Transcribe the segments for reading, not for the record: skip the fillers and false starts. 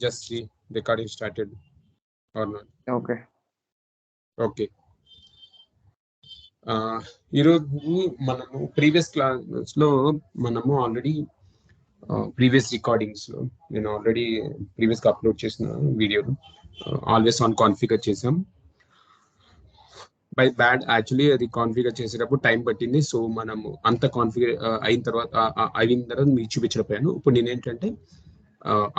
just see recording started or not. Okay. Okay. ఈరోజు మనము previous క్లాస్లో మనము ఆల్రెడీ ప్రీవియస్ రికార్డింగ్స్లో నేను ఆల్రెడీ ప్రీవియస్గా అప్లోడ్ చేసిన వీడియోలు ఆల్వేస్ ఆన్ కాన్ఫిగర్ చేసాం. బై బ్యాడ్ యాక్చువల్లీ అది కాన్ఫిగర్ చేసేటప్పుడు టైం పట్టింది. సో మనము అంత కాన్ఫిగర్ అయిన తర్వాత మీకు చూపించలేకపోయాను. ఇప్పుడు నేనేంటంటే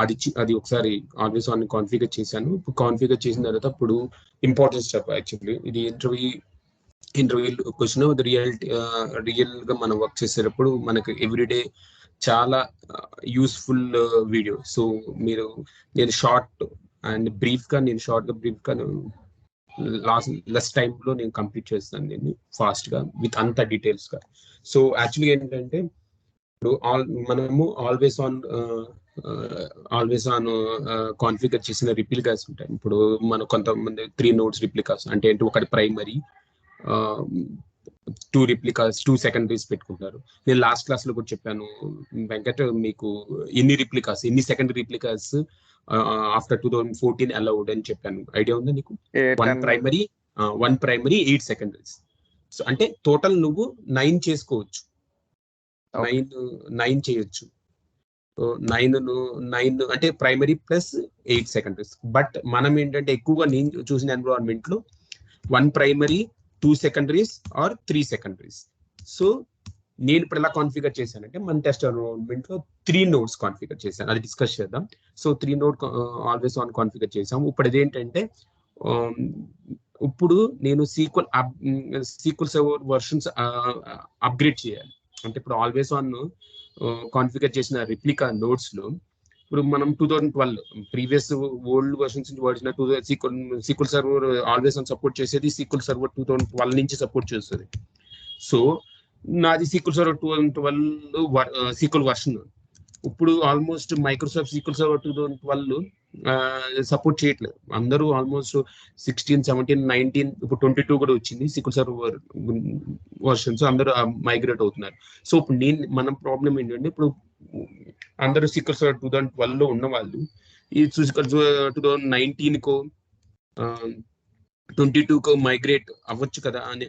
అది ఒకసారి ఆల్వేస్ ఆన్ కాన్ఫిగర్ చేశాను. ఇప్పుడు కాన్ఫిగర్ చేసిన తర్వాత ఇప్పుడు ఇంపార్టెంట్ స్టెప్ యాక్చువల్లీ ఇది ఇంటర్వ్యూ క్వశ్చన్ రియల్ గా మనం వర్క్ చేసేటప్పుడు మనకు ఎవ్రీడే చాలా యూస్ఫుల్ వీడియో. సో నేను షార్ట్ అండ్ బ్రీఫ్ గా లెస్ టైంలో నేను కంప్లీట్ చేస్తాను నేను ఫాస్ట్ గా విత్ అంత డీటెయిల్స్ గా. సో యాక్చువల్గా ఏంటంటే ఇప్పుడు మనము ఆల్వేస్ ఆన్ కాన్ఫిగర్ చేసిన రిప్లికాస్ ఉంటాయి. ఇప్పుడు మన కొంతమంది 3 నోడ్స్ రిప్లికాస్ అంటే ఏంటి, ఒకటి ప్రైమరీ, 2 రిప్లికాస్, 2 సెకండరీస్ పెట్టుకుంటారు. నేను లాస్ట్ క్లాస్ లో కూడా చెప్పాను వెంకట్, మీకు ఎన్ని సెకండరీ రిప్లికాస్ ఆఫ్టర్ 2014 అలౌడ్ అని చెప్పాను. ఐడియా ఉందా నీకు? 1 ప్రైమరీ 8 సెకండరీస్. సో అంటే టోటల్ నువ్వు 9 చేసుకోవచ్చు, 9 చేయొచ్చు. 9 అంటే ప్రైమరీ ప్లస్ 8 సెకండరీస్. బట్ మనం ఏంటంటే ఎక్కువగా నేను చూసిన ఎన్విరాన్మెంట్ లో 1 primary, 2 secondaries or 3 secondaries. So నేను ఇప్పుడు ఎలా కాన్ఫిగర్ చేశానంటే మన టెస్ట్ ఎన్విరాన్మెంట్ లో 3 నోడ్స్ కాన్ఫిగర్ చేశాను. అది డిస్కస్ చేద్దాం. So 3 node always on configure చేసాము. ఇప్పుడు ఇదేంటంటే ఇప్పుడు నేను సీక్వెల్ సర్వర్ వర్షన్స్ అప్గ్రేడ్ చేయాలి. అంటే ఇప్పుడు ఆల్వేస్ ఆన్ కాన్ఫిగర్ చేసిన రిప్లికా నోడ్స్ లో ఇప్పుడు మనం 2012 ప్రీవియస్ ఓల్డ్ వర్షన్స్ నుంచి వాడిన sequel server always on support చేసేది సీక్వెల్ సర్వర్ 2012 నుంచి సపోర్ట్ చేస్తుంది. సో నాది సీక్వెల్ సర్వర్ 2012 సీక్వెల్ వర్షన్. ఇప్పుడు almost Microsoft sequel server 2012 support చేయట్లేదు. అందరూ ఆల్మోస్ట్ 16, 17, 19, ఇప్పుడు 22 కూడా వచ్చింది సీక్వెల్ సర్వర్ వర్షన్స్. అందరూ మైగ్రేట్ అవుతున్నారు. సో ఇప్పుడు మన ప్రాబ్లం ఏంటంటే ఇప్పుడు అందరూ సీక్వెల్ సర్వర్ 2012 లో ఉన్న వాళ్ళు ఈ సీక్వెల్ 2019కో 22కో మైగ్రేట్ అవ్వచ్చు కదా అని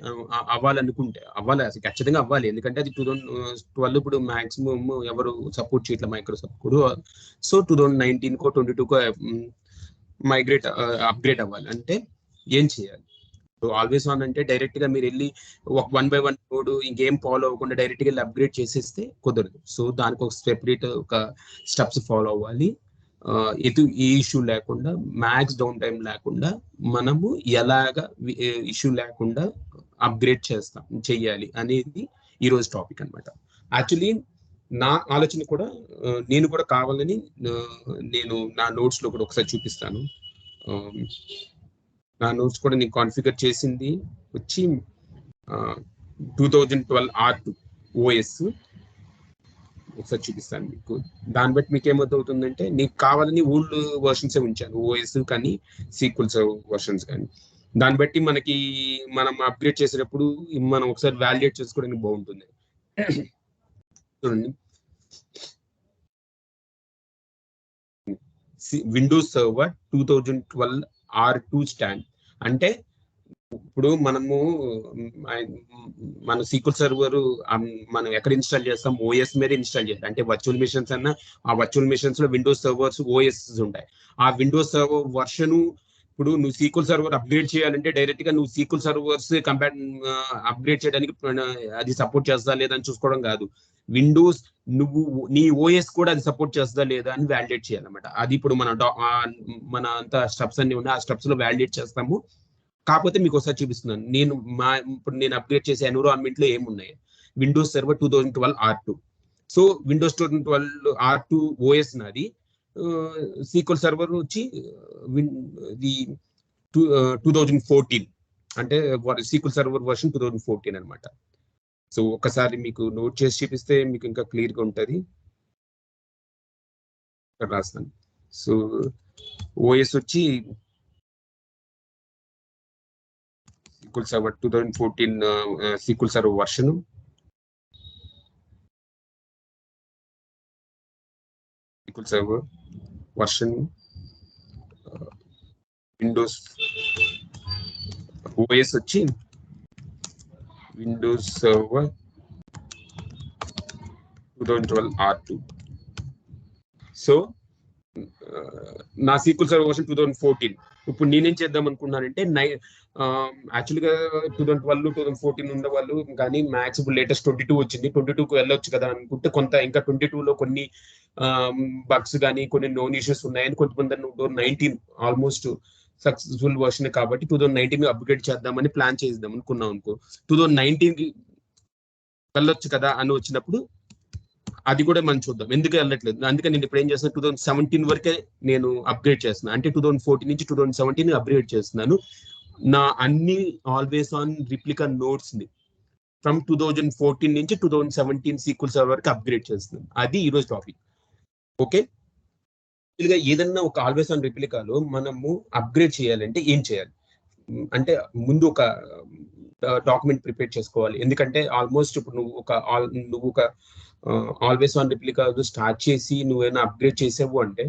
అవ్వాలనుకుంటే అసలు ఖచ్చితంగా అవ్వాలి. ఎందుకంటే అది 2012 ఇప్పుడు మాక్సిమం ఎవరు సపోర్ట్ చేయట్లేదు మైక్రోసాఫ్ట్ కూడా. సో 2019కో 22కో అప్గ్రేడ్ అవ్వాలి అంటే ఏం చేయాలి? ఆల్వేస్ ఆన్ అంటే డైరెక్ట్ గా మీరు వెళ్ళి ఒక 1 by 1 నోడ్ ఇంకేం ఫాలో అవ్వకుండా డైరెక్ట్ గా వెళ్ళి అప్గ్రేడ్ చేసేస్తే కుదరదు. సో దానికి ఒక సెపరేట్ ఒక స్టెప్స్ ఫాలో అవ్వాలి. ఈ ఇష్యూ లేకుండా, మ్యాక్స్ డౌన్ టైం లేకుండా మనము ఎలాగా ఇష్యూ లేకుండా అప్గ్రేడ్ చెయ్యాలి అనేది ఈరోజు టాపిక్ అనమాట. యాక్చువల్లీ నా ఆలోచన కూడా నేను కూడా కావాలని నేను నా నోట్స్ లో కూడా ఒకసారి చూపిస్తాను. నా నోట్స్ కూడా నేను కాన్ఫిగర్ చేసింది వచ్చి 2012 R2 OS. ఒకసారి చూపిస్తాను మీకు. దాన్ని బట్టి మీకు ఏమవుతుందంటే నీకు కావాలని ఓల్డ్ వర్షన్స్ ఉంచాను, ఓఎస్ కానీ సీక్వెల్ వర్షన్స్ కానీ. దాన్ని బట్టి మనం అప్గ్రేడ్ చేసేటప్పుడు మనం ఒకసారి వాలిడేట్ చేసుకోవడానికి బాగుంటుంది. చూడండి, విండోస్ సర్వర్ 2012 R2 స్టాండ్ అంటే ఇప్పుడు మన సీక్వెల్ సర్వర్ మనం ఎక్కడ ఇన్స్టాల్ చేస్తాం? ఓఎస్ మీద ఇన్స్టాల్ చేయాలి. అంటే వర్చువల్ మిషన్స్ అన్న ఆ వర్చువల్ మిషన్స్ లో విండోస్ సర్వర్స్ ఓఎస్ ఉంటాయి. ఆ విండోస్ సర్వర్ వర్షన్ ఇప్పుడు నువ్వు సీక్వెల్ సర్వర్ అప్గ్రేడ్ చేయాలంటే డైరెక్ట్ గా నువ్వు సీక్వెల్ సర్వర్స్ అప్గ్రేడ్ చేయడానికి అది సపోర్ట్ చేస్తా లేదా అని చూసుకోవడం కాదు. విండోస్ నీ ఓఎస్ కూడా అది సపోర్ట్ చేస్తుందా లేదా అని వ్యాలిడేట్ చేయాలన్నమాట. అది ఇప్పుడు మన అంత స్టెప్స్ అన్ని ఉన్నాయి. ఆ స్టెప్స్ లో వ్యాలిడేట్ చేస్తాము. కాకపోతే మీకు ఒకసారి చూపిస్తున్నాను ఇప్పుడు నేను అప్గ్రేడ్ చేసే ఎన్విరాన్మెంట్ లో ఏమున్నాయి. Windows server 2012 R2. So Windows 2012 R2 OS నాది. సీక్వెల్ సర్వర్ వచ్చి 2014 అంటే సీక్వెల్ సర్వర్ వర్షన్ 2014 అనమాట. సో ఒకసారి మీకు నోట్ చేసి చూపిస్తే మీకు ఇంకా క్లియర్ గా ఉంటుంది. రాస్తాను. సో ఓఎస్ వచ్చి SQL Server 2014 SQL Server version. SQL Server version Windows OS వచ్చి విండోస్ సర్వర్ 2012 R2. సో నా సీక్వెల్ సర్వర్ వర్షన్ 2014. ఇప్పుడు నేనేం చేద్దాం అనుకున్నానంటే యాక్చువల్గా 2012 2014 ఉన్న వాళ్ళు కానీ మ్యాక్స్ ఇప్పుడు లేటెస్ట్ 22 వచ్చింది, 22కు వెళ్ళొచ్చు కదా అనుకుంటే కొంత ఇంకా 22లో కొన్ని బగ్స్ కానీ కొన్ని నోన్ ఇష్యూస్ ఉన్నాయని కొంతమంది 2019 ఆల్మోస్ట్ సక్సెస్ఫుల్ వర్షన్ కాబట్టి 2019 అప్గ్రేడ్ చేద్దామని ప్లాన్ చేద్దాం అనుకున్నాం అనుకో. 2019కి వెళ్ళొచ్చు కదా అని వచ్చినప్పుడు అది కూడా మనం చూద్దాం ఎందుకు వెళ్ళట్లేదు. అందుకని నేను ఇప్పుడు ఏం చేస్తున్నాను 2017 వరకే నేను అప్గ్రేడ్ చేస్తున్నాను. అంటే 2014 నుంచి 2017 అప్గ్రేడ్ చేస్తున్నాను. నా అన్ని ఆల్వేస్ ఆన్ రిప్లికా నోట్స్ ని ఫ్రమ్ 2014 నుంచి 2017 సీక్వెల్ సర్వర్ వరకు అప్గ్రేడ్ చేస్తున్నాను. అది ఈరోజు టాపిక్. ఓకే, ఏదన్నా ఒక ఆల్వేస్ ఆన్ రిప్లికాలో మనము అప్గ్రేడ్ చేయాలంటే ఏం చేయాలి అంటే ముందు ఒక డాక్యుమెంట్ ప్రిపేర్ చేసుకోవాలి. ఎందుకంటే ఆల్మోస్ట్ ఇప్పుడు నువ్వు ఒక ఆల్వేస్ ఆన్ రిప్లికా స్టార్ట్ చేసి నువ్వేమైనా అప్గ్రేడ్ చేసావు అంటే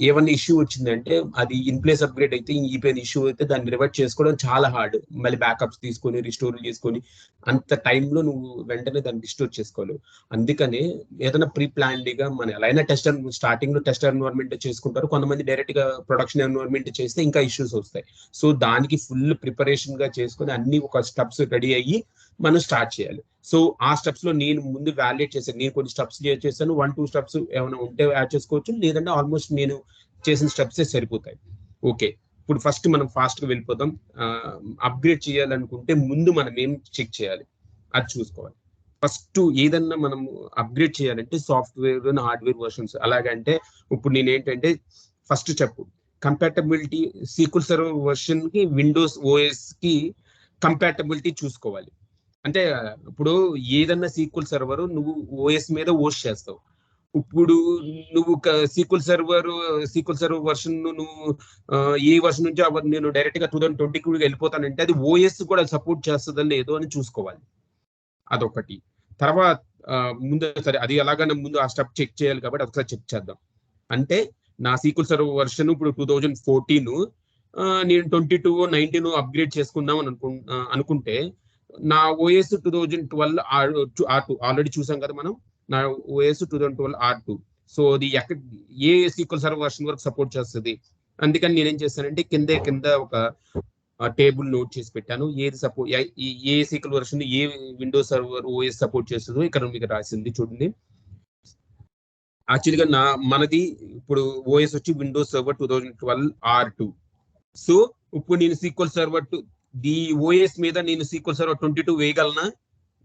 ఏమన్నా ఇష్యూ వచ్చిందంటే అది ఇన్ ప్లేస్ అప్గ్రేడ్ అయితే ఈ పెయిన్ ఇష్యూ అయితే దాన్ని రివర్ట్ చేసుకోవడం చాలా హార్డ్. మళ్ళీ బ్యాకప్స్ తీసుకొని రిస్టోర్ చేసుకొని అంత టైంలో నువ్వు వెంటనే దాన్ని రిస్టోర్ చేసుకోలేవు. అందుకనే ఏదైనా ప్రీ ప్లాన్డ్ గా మన ఎలా అయినా స్టార్టింగ్ లో టెస్ట్ ఎన్విరాన్మెంట్ చేసుకుంటారు, కొంతమంది డైరెక్ట్ గా ప్రొడక్షన్ ఎన్విరాన్మెంట్ చేస్తే ఇంకా ఇష్యూస్ వస్తాయి. సో దానికి ఫుల్ ప్రిపరేషన్ గా చేసుకొని అన్ని ఒక స్టెప్స్ రెడీ అయ్యి మనం స్టార్ట్ చేయాలి. సో ఆ స్టెప్స్ లో నేను ముందు వ్యాలిడేట్ చేశాను. నేను కొన్ని స్టెప్స్ చేశాను, 1-2 స్టెప్స్ ఏమైనా ఉంటే యాడ్ చేసుకోవచ్చు, లేదంటే ఆల్మోస్ట్ నేను చేసిన స్టెప్సే సరిపోతాయి. ఓకే, ఇప్పుడు ఫస్ట్ మనం ఫాస్ట్ గా వెళ్ళిపోదాం. అప్గ్రేడ్ చేయాలనుకుంటే ముందు మనం ఏం చెక్ చేయాలి అది చూసుకోవాలి. ఫస్ట్ ఏదన్నా మనం అప్గ్రేడ్ చేయాలంటే సాఫ్ట్వేర్ అండ్ హార్డ్వేర్ వర్షన్స్. అలాగంటే ఇప్పుడు నేను ఏంటంటే ఫస్ట్ చెప్పు కంపాటబిలిటీ సీక్వెల్ సర్వర్ వర్షన్ కి విండోస్ ఓఎస్ కి కంపాటబిలిటీ చూసుకోవాలి. అంటే ఇప్పుడు ఏదన్నా సీక్వెల్ సర్వర్ నువ్వు ఓఎస్ మీద ఓస్ట్ చేస్తావు. ఇప్పుడు నువ్వు సీక్వెల్ సర్వర్ వర్షన్ నువ్వు ఏ వర్షన్ నుంచి నేను డైరెక్ట్ గా 2020 వెళ్ళిపోతానంటే అది ఓఎస్ కూడా సపోర్ట్ చేస్తుందో లేదో అని చూసుకోవాలి. అదొకటి. తర్వాత ముందు సరే అది ఎలాగైనా ముందు ఆ స్టెప్ చెక్ చేయాలి కాబట్టి ఒకసారి చెక్ చేద్దాం. అంటే నా సీక్వెల్ సర్వర్ వర్షన్ ఇప్పుడు 2014 నేను 22-19 అప్గ్రేడ్ చేసుకుందాం అని అనుకుంటే నా ఓఎస్ 2012 R2 ఆల్రెడీ చూసాం కదా మనం. నా ఓఎస్ 2012 R2. సో అది ఏ సీక్వెల్ సర్వర్ వర్షన్ వరకు సపోర్ట్ చేస్తుంది. అందుకని నేనేం చేస్తానంటే కింద ఒక టేబుల్ నోట్ చేసి పెట్టాను. ఏ సీక్వెల్ వర్షన్ ఏ విండోస్ సర్వర్ ఓఎస్ సపోర్ట్ చేస్తుందో ఇక్కడ మీకు రాసింది చూడండి. యాక్చువల్గా మనది ఇప్పుడు ఓఎస్ వచ్చి విండోస్ సర్వర్ 2012 R2. సో ఇప్పుడు నేను సీక్వెల్ సర్వర్ ది ఓఎస్ మీద నేను సీక్వెల్ సర్వర్ 22 వేయగలనా?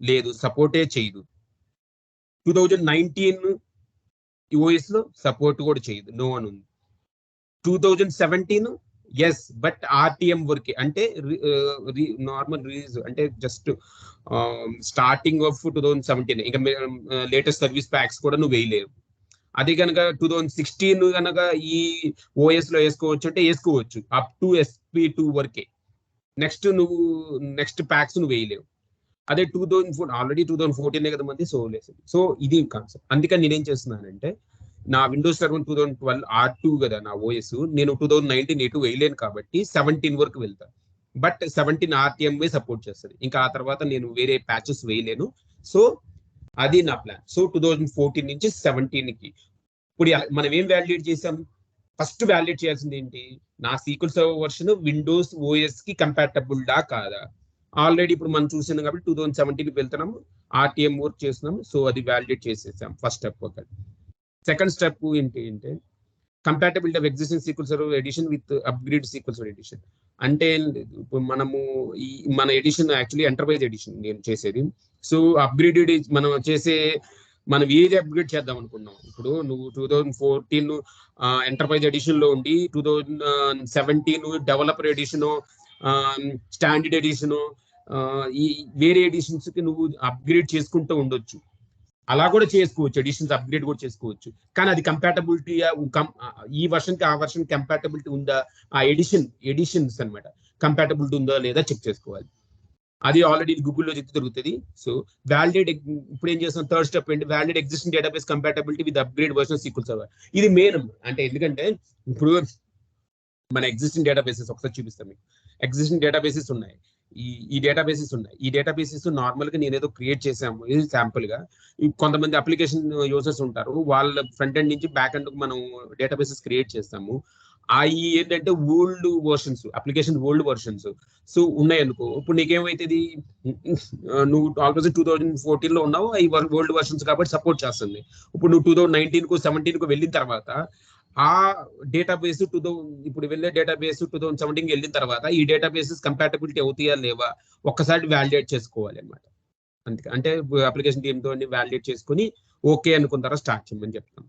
లేదు, సపోర్టే చేయదు. 2019 ఓఎస్ లో సపోర్ట్ కూడా చేయదు, నో అని ఉంది. 2017 ఎస్, బట్ ఆర్టీఎం వరకే. అంటే నార్మల్ రిలీజ్ అంటే జస్ట్ స్టార్టింగ్ ఆఫ్ 2017. ఇంకా లేటెస్ట్ సర్వీస్ ప్యాక్స్ కూడా నువ్వు వేయలేవు. అది కనుక 2016 కనుక ఈ ఓఎస్ లో వేసుకోవచ్చు అంటే వేసుకోవచ్చు అప్ టు SP2 వరకే. నెక్స్ట్ ప్యాక్స్ నువ్వు వేయలేవు. అదే 2004 ఆల్రెడీ 2014 కదా మంది సో లేదు. సో ఇది కాన్సెప్ట్. అందుకని నేనేం చేస్తున్నానంటే నా విండోస్ సర్వర్ 2012 R2 కదా నా ఓఎస్, నేను 2019 ఎటు వేయలేను కాబట్టి 17 వరకు వెళ్తాను. బట్ 17 RTM సపోర్ట్ చేస్తుంది. ఇంకా ఆ తర్వాత నేను వేరే ప్యాచెస్ వేయలేను. సో అది నా ప్లాన్. సో 2014 నుంచి 17కి ఇప్పుడు మనం ఏం వ్యాలిడేట్ చేసాం? ఫస్ట్ వ్యాలిడేట్ చేయాల్సింది ఏంటి? నా sequel server version Windows OS కి కంపాటబుల్డా కాదా? ఆల్రెడీ ఇప్పుడు మనం చూసాం కాబట్టి 2017కి వెళ్తున్నాము, ఆర్టీఎం వర్క్ చేస్తున్నాము. సో అది వ్యాలిడేట్ చేసేసాం ఫస్ట్ స్టెప్. ఒకటి. సెకండ్ స్టెప్ ఏంటి అంటే compatibility of existing SQL server edition with upgrade SQL server edition. అంటే ఇప్పుడు మనము మన ఎడిషన్ యాక్చువల్లీ ఎంటర్ప్రైజ్ ఎడిషన్ నేను చేసేది. సో అప్గ్రేడెడ్ మనం ఏది అప్గ్రేడ్ చేద్దాం అనుకున్నాం. ఇప్పుడు నువ్వు 2014 ఎంటర్ప్రైజ్ ఎడిషన్ లో ఉండి 2017 డెవలపర్ ఎడిషన్, స్టాండర్డ్ ఎడిషన్, ఈ వేరే ఎడిషన్స్ కి నువ్వు అప్గ్రేడ్ చేసుకుంటూ ఉండొచ్చు. అలా కూడా చేసుకోవచ్చు, ఎడిషన్స్ అప్గ్రేడ్ కూడా చేసుకోవచ్చు. కానీ అది కంపాటబిలిటీ ఈ వర్షన్ కి ఆ వర్షన్ కంపాటబిలిటీ ఉందా, ఆ ఎడిషన్స్ అన్నమాట కంపాటబిలిటీ ఉందా లేదా చెక్ చేసుకోవాలి. అది ఆల్రెడీ గూగుల్లో చెప్తే దొరుకుతుంది. సో వ్యాలిడేట్ ఇప్పుడు ఏం చేస్తాం? థర్డ్ స్టెప్ ఏంటి? Validate existing database compatibility with upgrade version sequel server. ఇది మెయిన్. అంటే ఎందుకంటే ఇప్పుడు మన ఎగ్జిస్టింగ్ డేటాబేసెస్ ఒకసారి చూపిస్తాం మీకు. ఎగ్జిస్టింగ్ డేటాబేసెస్ ఉన్నాయి, ఈ డేటాబేసెస్ ఉన్నాయి. ఈ డేటాబేసెస్ నార్మల్ గా నేను ఏదో క్రియేట్ చేసాము ఇది శాంపుల్ గా. కొంతమంది అప్లికేషన్ యూజర్స్ ఉంటారు, వాళ్ళ ఫ్రంట్ ఎండ్ నుంచి బ్యాక్ ఎండ్ మనం డేటాబేసెస్ క్రియేట్ చేస్తాము. ఈ ఏంటంటే old versions, application old versions so ఉన్నాయి అనుకో. ఇప్పుడు నీకేమైతుంది, నువ్వు ఆల్మోస్ట్ 2014 లో ఉన్నావు, ఈ ఓల్డ్ వర్షన్స్ కాబట్టి సపోర్ట్ చేస్తుంది. ఇప్పుడు నువ్వు 2019 కు 17 కు వెళ్ళిన తర్వాత ఆ డేటాబేస్ ఇప్పుడు వెళ్ళే డేటాబేస్ 2017 వెళ్ళిన తర్వాత ఈ డేటాబేసెస్ కంపాటబిలిటీ అవుతాయా లేవా ఒక్కసారి వ్యాలిడేట్ చేసుకోవాలి అనమాట. అంటే అప్లికేషన్ టీమ్ తో వ్యాలిడేట్ చేసుకుని ఓకే అనుకున్న తర్వాత స్టార్ట్ చేయమని చెప్తాం.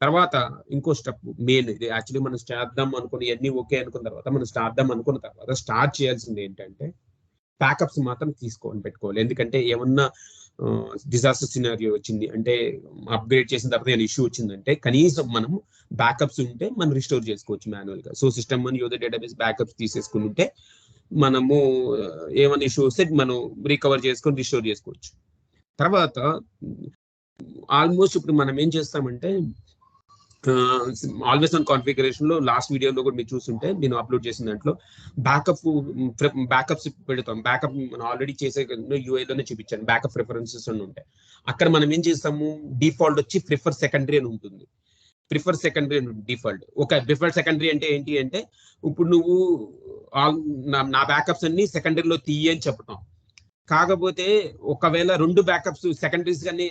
తర్వాత ఇంకో స్టెప్ మెయిన్, ఇది యాక్చువల్లీ మనం చేద్దాం అనుకుని అన్ని ఓకే అనుకున్న తర్వాత మనం స్టార్ట్ చేయాల్సింది ఏంటంటే బ్యాకప్స్ మాత్రం తీసుకొని పెట్టుకోవాలి. ఎందుకంటే ఏమన్నా డిజాస్టర్ సినారియో వచ్చింది అంటే, అప్గ్రేడ్ చేసిన తర్వాత ఏమైనా ఇష్యూ వచ్చిందంటే కనీసం మనం బ్యాకప్స్ ఉంటే మనం రిస్టోర్ చేసుకోవచ్చు మాన్యువల్ గా. సో సిస్టమ్ అని యూజర్ డేటాబేస్ బ్యాకప్స్ తీసేసుకుని ఉంటే మనము ఏమైనా ఇష్యూ వస్తే మనం రికవర్ చేసుకొని రిస్టోర్ చేసుకోవచ్చు. తర్వాత ఆల్మోస్ట్ ఇప్పుడు మనం ఏం చేస్తామంటే ఆల్వేస్ ఆన్ కాన్ఫిగరేషన్ లో లాస్ట్ వీడియోలో కూడా మీరు చూస్తుంటే నేను అప్లోడ్ చేసిన దాంట్లో బ్యాకప్స్ పెడతాం. బ్యాకప్ మనం ఆల్రెడీ చేసే యూఐ లోనే చూపించాను, బ్యాకప్ ప్రిఫరెన్సెస్ అని ఉంటాయి. అక్కడ మనం ఏం చేస్తాము, డిఫాల్ట్ వచ్చి ప్రిఫర్ సెకండరీ అని ఉంటుంది. Prefer secondary default. ఒక ప్రిఫర్ సెకండరీ అంటే ఏంటి అంటే, ఇప్పుడు నువ్వు నా బ్యాకప్స్ అన్ని సెకండరీలో తీయ అని చెప్తాం. కాకపోతే ఒకవేళ రెండు బ్యాకప్స్ సెకండరీస్ కానీ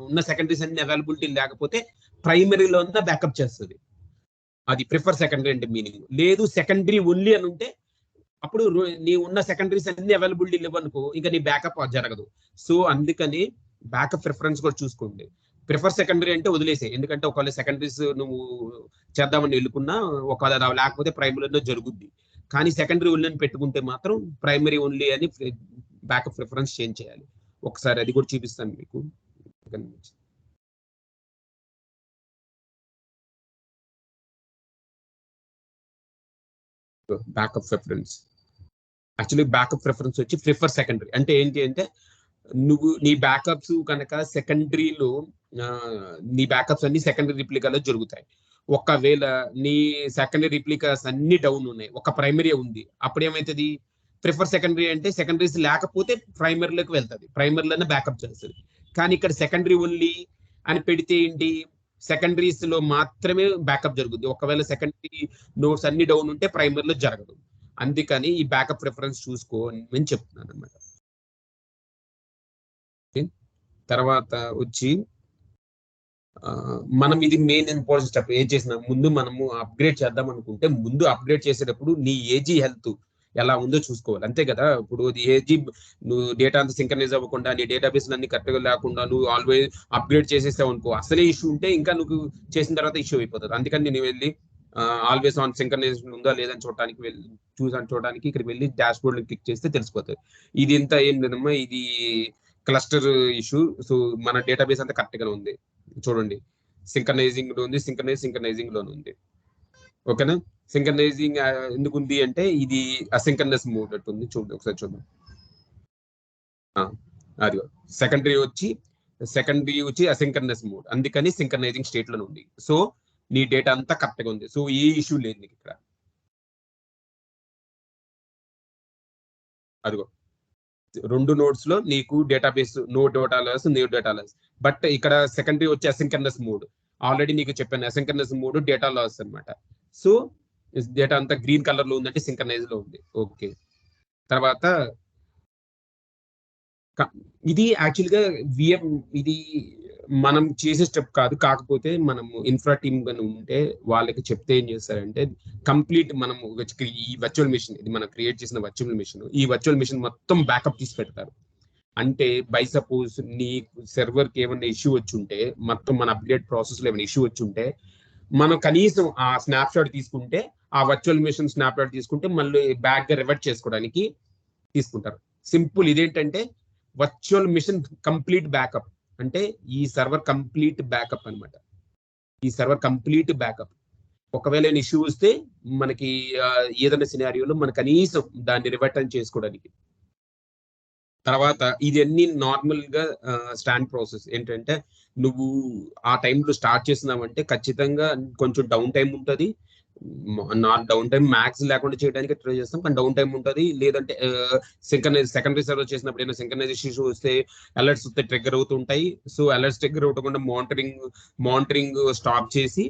ఉన్న సెకండరీస్ అన్ని అవైలబిలిటీ లేకపోతే ప్రైమరీలో ఉన్న బ్యాకప్ చేస్తుంది. అది ప్రిఫర్ సెకండరీ అంటే మీనింగ్. లేదు సెకండరీ ఓన్లీ అని ఉంటే అప్పుడు నీ ఉన్న సెకండరీస్ అన్ని అవైలబిలిటీ లేవనుకో ఇంకా నీ బ్యాకప్ జరగదు. సో అందుకని బ్యాకప్ ప్రిఫరెన్స్ కూడా చూసుకోండి. ప్రిఫర్ సెకండరీ అంటే వదిలేసే, ఎందుకంటే ఒకవేళ సెకండరీస్ నువ్వు చేద్దామని వెళ్ళుకున్నా ఒకవేళ లేకపోతే ప్రైమరీలో జరుగుద్ది. కానీ సెకండరీ ఓన్లీ అని పెట్టుకుంటే మాత్రం ప్రైమరీ ఓన్లీ అని బ్యాకప్ ప్రిఫరెన్స్ చేంజ్ చేయాలి. ఒకసారి అది కూడా చూపిస్తాను మీకు. Backup preference actually backup preference వచ్చి ప్రిఫర్ సెకండరీ అంటే ఏంటి అంటే, నువ్వు నీ బ్యాకప్స్ కనుక సెకండరీలో నీ బ్యాకప్స్ అన్ని సెకండరీ రిప్లికాలో జరుగుతాయి. ఒకవేళ నీ సెకండరీ రిప్లికాస్ అన్ని డౌన్ ఉన్నాయి, ఒక ప్రైమరీ ఉంది, అప్పుడు ఏమవుతుంది, ప్రిఫర్ సెకండరీ అంటే సెకండరీస్ లేకపోతే ప్రైమరీలోకి వెళ్తుంది, ప్రైమరీలోనే బ్యాకప్ చేస్తుంది. కానీ ఇక్కడ సెకండరీ ఓన్లీ అని పెడితే ఏంటి, సెకండరీస్ లో మాత్రమే బ్యాకప్ జరుగుద్ది. ఒకవేళ సెకండరీ నోట్స్ అన్ని డౌన్ ఉంటే ప్రైమరీలో జరగదు. అందుకని ఈ బ్యాకప్ ప్రిఫరెన్స్ చూసుకో అని చెప్తున్నాను అనమాట. తర్వాత వచ్చి మనం ఇది మెయిన్ ఇంపార్టెంట్ స్టెప్. ఏం చేసినా ముందు మనము అప్గ్రేడ్ చేద్దాం అనుకుంటే ముందు అప్గ్రేడ్ చేసేటప్పుడు నీ ఏజీ హెల్త్ ఎలా ఉందో చూసుకోవాలి, అంతే కదా. ఇప్పుడు ఏజీ నువ్వు డేటా అంతా సింక్రనైజ్ అవ్వకుండా నీ డేటాబేస్ అన్ని కరెక్ట్గా లేకుండా నువ్వు ఆల్వేస్ అప్గ్రేడ్ చేసేసావు అనుకో, అసలే ఇష్యూ ఉంటే ఇంకా నువ్వు చేసిన తర్వాత ఇష్యూ అయిపోతుంది. అందుకని నేను వెళ్ళి ఆల్వేస్ ఆన్ సింక్రనైజేషన్ ఉందా లేదని చూడటానికి చూడడానికి ఇక్కడికి వెళ్ళి డాష్ బోర్డ్ క్లిక్ చేస్తే తెలిసిపోతుంది. ఇది ఇంత ఏం లేదమ్మా, ఇది క్లస్టర్ ఇష్యూ. సో మన డేటాబేస్ అంతా కరెక్ట్ గానే ఉంది చూడండి, సింక్రనైజింగ్ లో ఉంది, సింక్రనైజింగ్ లోనే ఉంది. ఓకేనా. సింక్రనైజింగ్ ఎందుకు ఉంది అంటే ఇది అసింక్రనస్ మోడ్ అట్టుంది, చూడండి ఒకసారి చూద్దాం. అది సెకండరీ వచ్చి అసింక్రనస్ మోడ్, అందుకని సింక్రనైజింగ్ స్టేట్ లో ఉంది. సో నీ డేటా అంతా కరెక్ట్ గా ఉంది, సో ఏ ఇష్యూ లేదు నీకు ఇక్కడ. అదిగో రెండు నోడ్స్ లో నీకు database no data loss, but ఇక్కడ సెకండరీ వచ్చి అసింక్రనస్ మోడ్. ఆల్రెడీ నీకు చెప్పాను అసింక్రనస్ మోడ్ డేటా లాస్ అనమాట. సో డేటా అంతా గ్రీన్ కలర్ లో ఉందంటే సింక్రనైజ్ లో ఉంది. ఓకే. తర్వాత ఇది యాక్చువల్గా ఇది మనం చేసే స్టెప్ కాదు, కాకపోతే మనము ఇన్ఫ్రా టీమ్ గాని ఉంటే వాళ్ళకి చెప్తే ఏం చేస్తారంటే కంప్లీట్ మనము ఈ వర్చువల్ మిషన్, ఇది మనం క్రియేట్ చేసిన వర్చువల్ మిషన్, ఈ వర్చువల్ మిషన్ మొత్తం బ్యాకప్ తీసి పెడతారు. అంటే బై సపోజ్ నీ సర్వర్ కి ఏమైనా ఇష్యూ వచ్చి ఉంటే, మొత్తం మన అప్డేట్ ప్రాసెస్ లో ఏమైనా ఇష్యూ వచ్చి ఉంటే మనం కనీసం ఆ స్నాప్ షాట్ తీసుకుంటే, ఆ వర్చువల్ మిషన్ స్నాప్ షాట్ తీసుకుంటే మళ్ళీ బ్యాక్ గా రివర్ట్ చేసుకోవడానికి తీసుకుంటారు. సింపుల్. ఇదేంటంటే వర్చువల్ మిషన్ కంప్లీట్ బ్యాకప్ అంటే ఈ సర్వర్ కంప్లీట్ బ్యాకప్ అనమాట. ఈ సర్వర్ కంప్లీట్ బ్యాకప్. ఒకవేళ ఇష్యూ వస్తే మనకి ఏదైనా సినారియోలో మన కనీసం దాన్ని రివర్ట్ చేసుకోవడానికి తర్వాత ఇది అన్ని నార్మల్ గా స్టాండ్ ప్రాసెస్ ఏంటంటే నువ్వు ఆ టైంలో స్టార్ట్ చేసినావంటే ఖచ్చితంగా కొంచెం డౌన్ టైం ఉంటుంది. నా డౌన్ టైం మ్యాక్స్ లేకుండా చేయడానికి ట్రై చేస్తాం, కానీ డౌన్ టైం ఉంటుంది. లేదంటే సెకండరీ సర్వర్ చేసినప్పుడు ఏదైనా సింక్రనైజేషన్ ఇష్యూ వస్తే అలర్ట్స్ వస్తే ట్రిగ్గర్ అవుతుంటాయి. సో అలర్ట్స్ ట్రిగ్గర్ అవ్వకుండా మానిటరింగ్ స్టాప్ చేసి